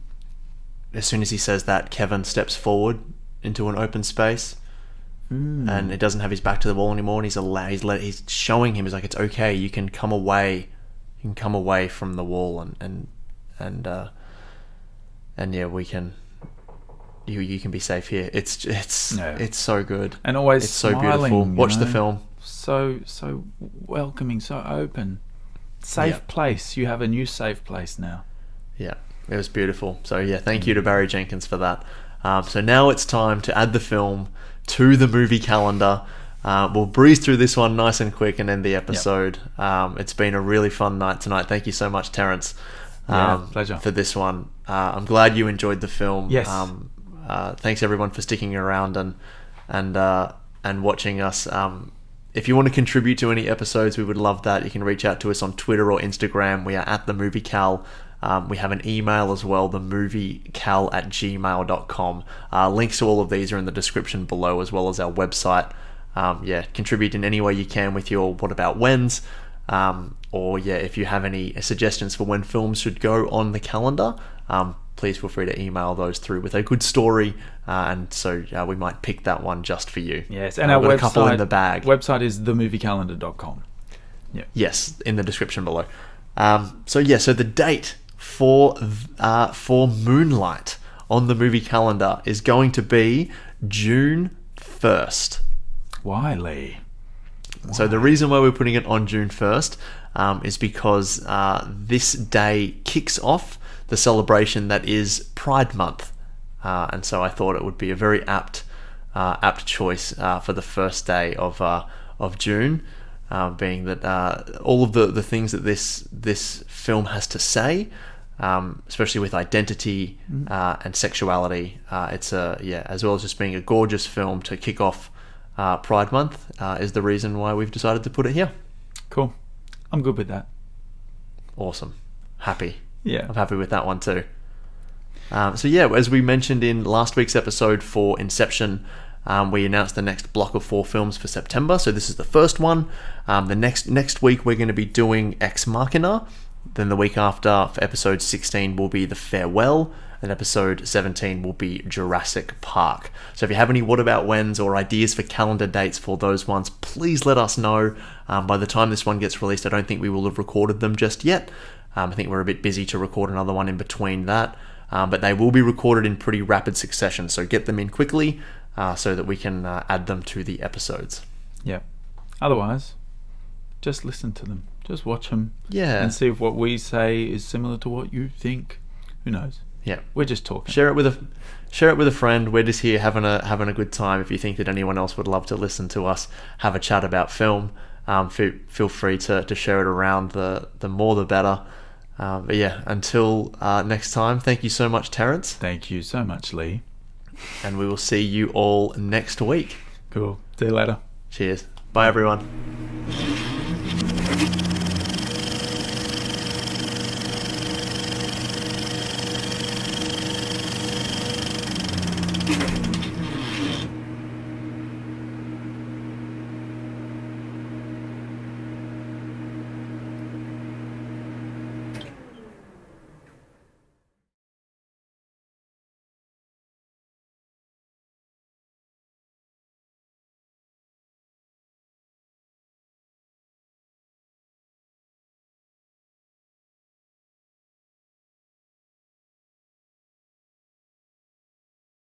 as soon as he says that, Kevin steps forward into an open space, and it doesn't have his back to the wall anymore, and he's showing him, he's like, it's okay, you can come away from the wall, we can, you can be safe here. It's so good,
and always
it's so beautiful. Watch the film.
So welcoming, so open, safe place. You have a new safe place now. Yeah,
it was beautiful. So thank you to Barry Jenkins for that. So now it's time to add the film to the movie calendar. We'll breeze through this one nice and quick and end the episode. It's been a really fun night tonight. Thank you so much, Terence.
Pleasure.
For this one. I'm glad you enjoyed the film.
Yes.
Thanks everyone for sticking around and watching us. If you want to contribute to any episodes, we would love that. You can reach out to us on Twitter or Instagram. We are at The Movie Cal. We have an email as well, themoviecal@gmail.com. Links to all of these are in the description below, as well as our website. Contribute in any way you can with your what about whens, or if you have any suggestions for when films should go on the calendar, please feel free to email those through with a good story, and so we might pick that one just for you.
Yes, and our website,
a couple in the bag.
Website is themoviecalendar.com.
Yes, in the description below. So the date for Moonlight on the movie calendar is going to be June 1st.
Why, Lee?
So the reason why we're putting it on June 1st is because this day kicks off the celebration that is Pride Month. And so I thought it would be a very apt choice for the first day of June, being that all of the things that this film has to say, especially with identity and sexuality, it's as well as just being a gorgeous film to kick off Pride Month, is the reason why we've decided to put it here.
Cool. I'm good with that.
Awesome. Happy.
Yeah.
I'm happy with that one too. So as we mentioned in last week's episode for Inception, we announced the next block of 4 films for September. So this is the first one. The next week we're going to be doing Ex Machina. Then the week after, for episode 16, will be The Farewell. And episode 17 will be Jurassic Park. So if you have any what about whens or ideas for calendar dates for those ones, please let us know. By the time this one gets released, I don't think we will have recorded them just yet. I think we're a bit busy to record another one in between that. But they will be recorded in pretty rapid succession. So get them in quickly so that we can add them to the episodes.
Yeah. Otherwise, just listen to them. Just watch them.
Yeah.
And see if what we say is similar to what you think. Who knows?
Yeah.
We're just talking.
Share it with a friend. We're just here having a good time. If you think that anyone else would love to listen to us have a chat about film, feel free to share it around. The more the better. But yeah, until next time, thank you so much, Terrence.
Thank you so much, Lee.
And we will see you all next week.
Cool. See you later.
Cheers. Bye, everyone.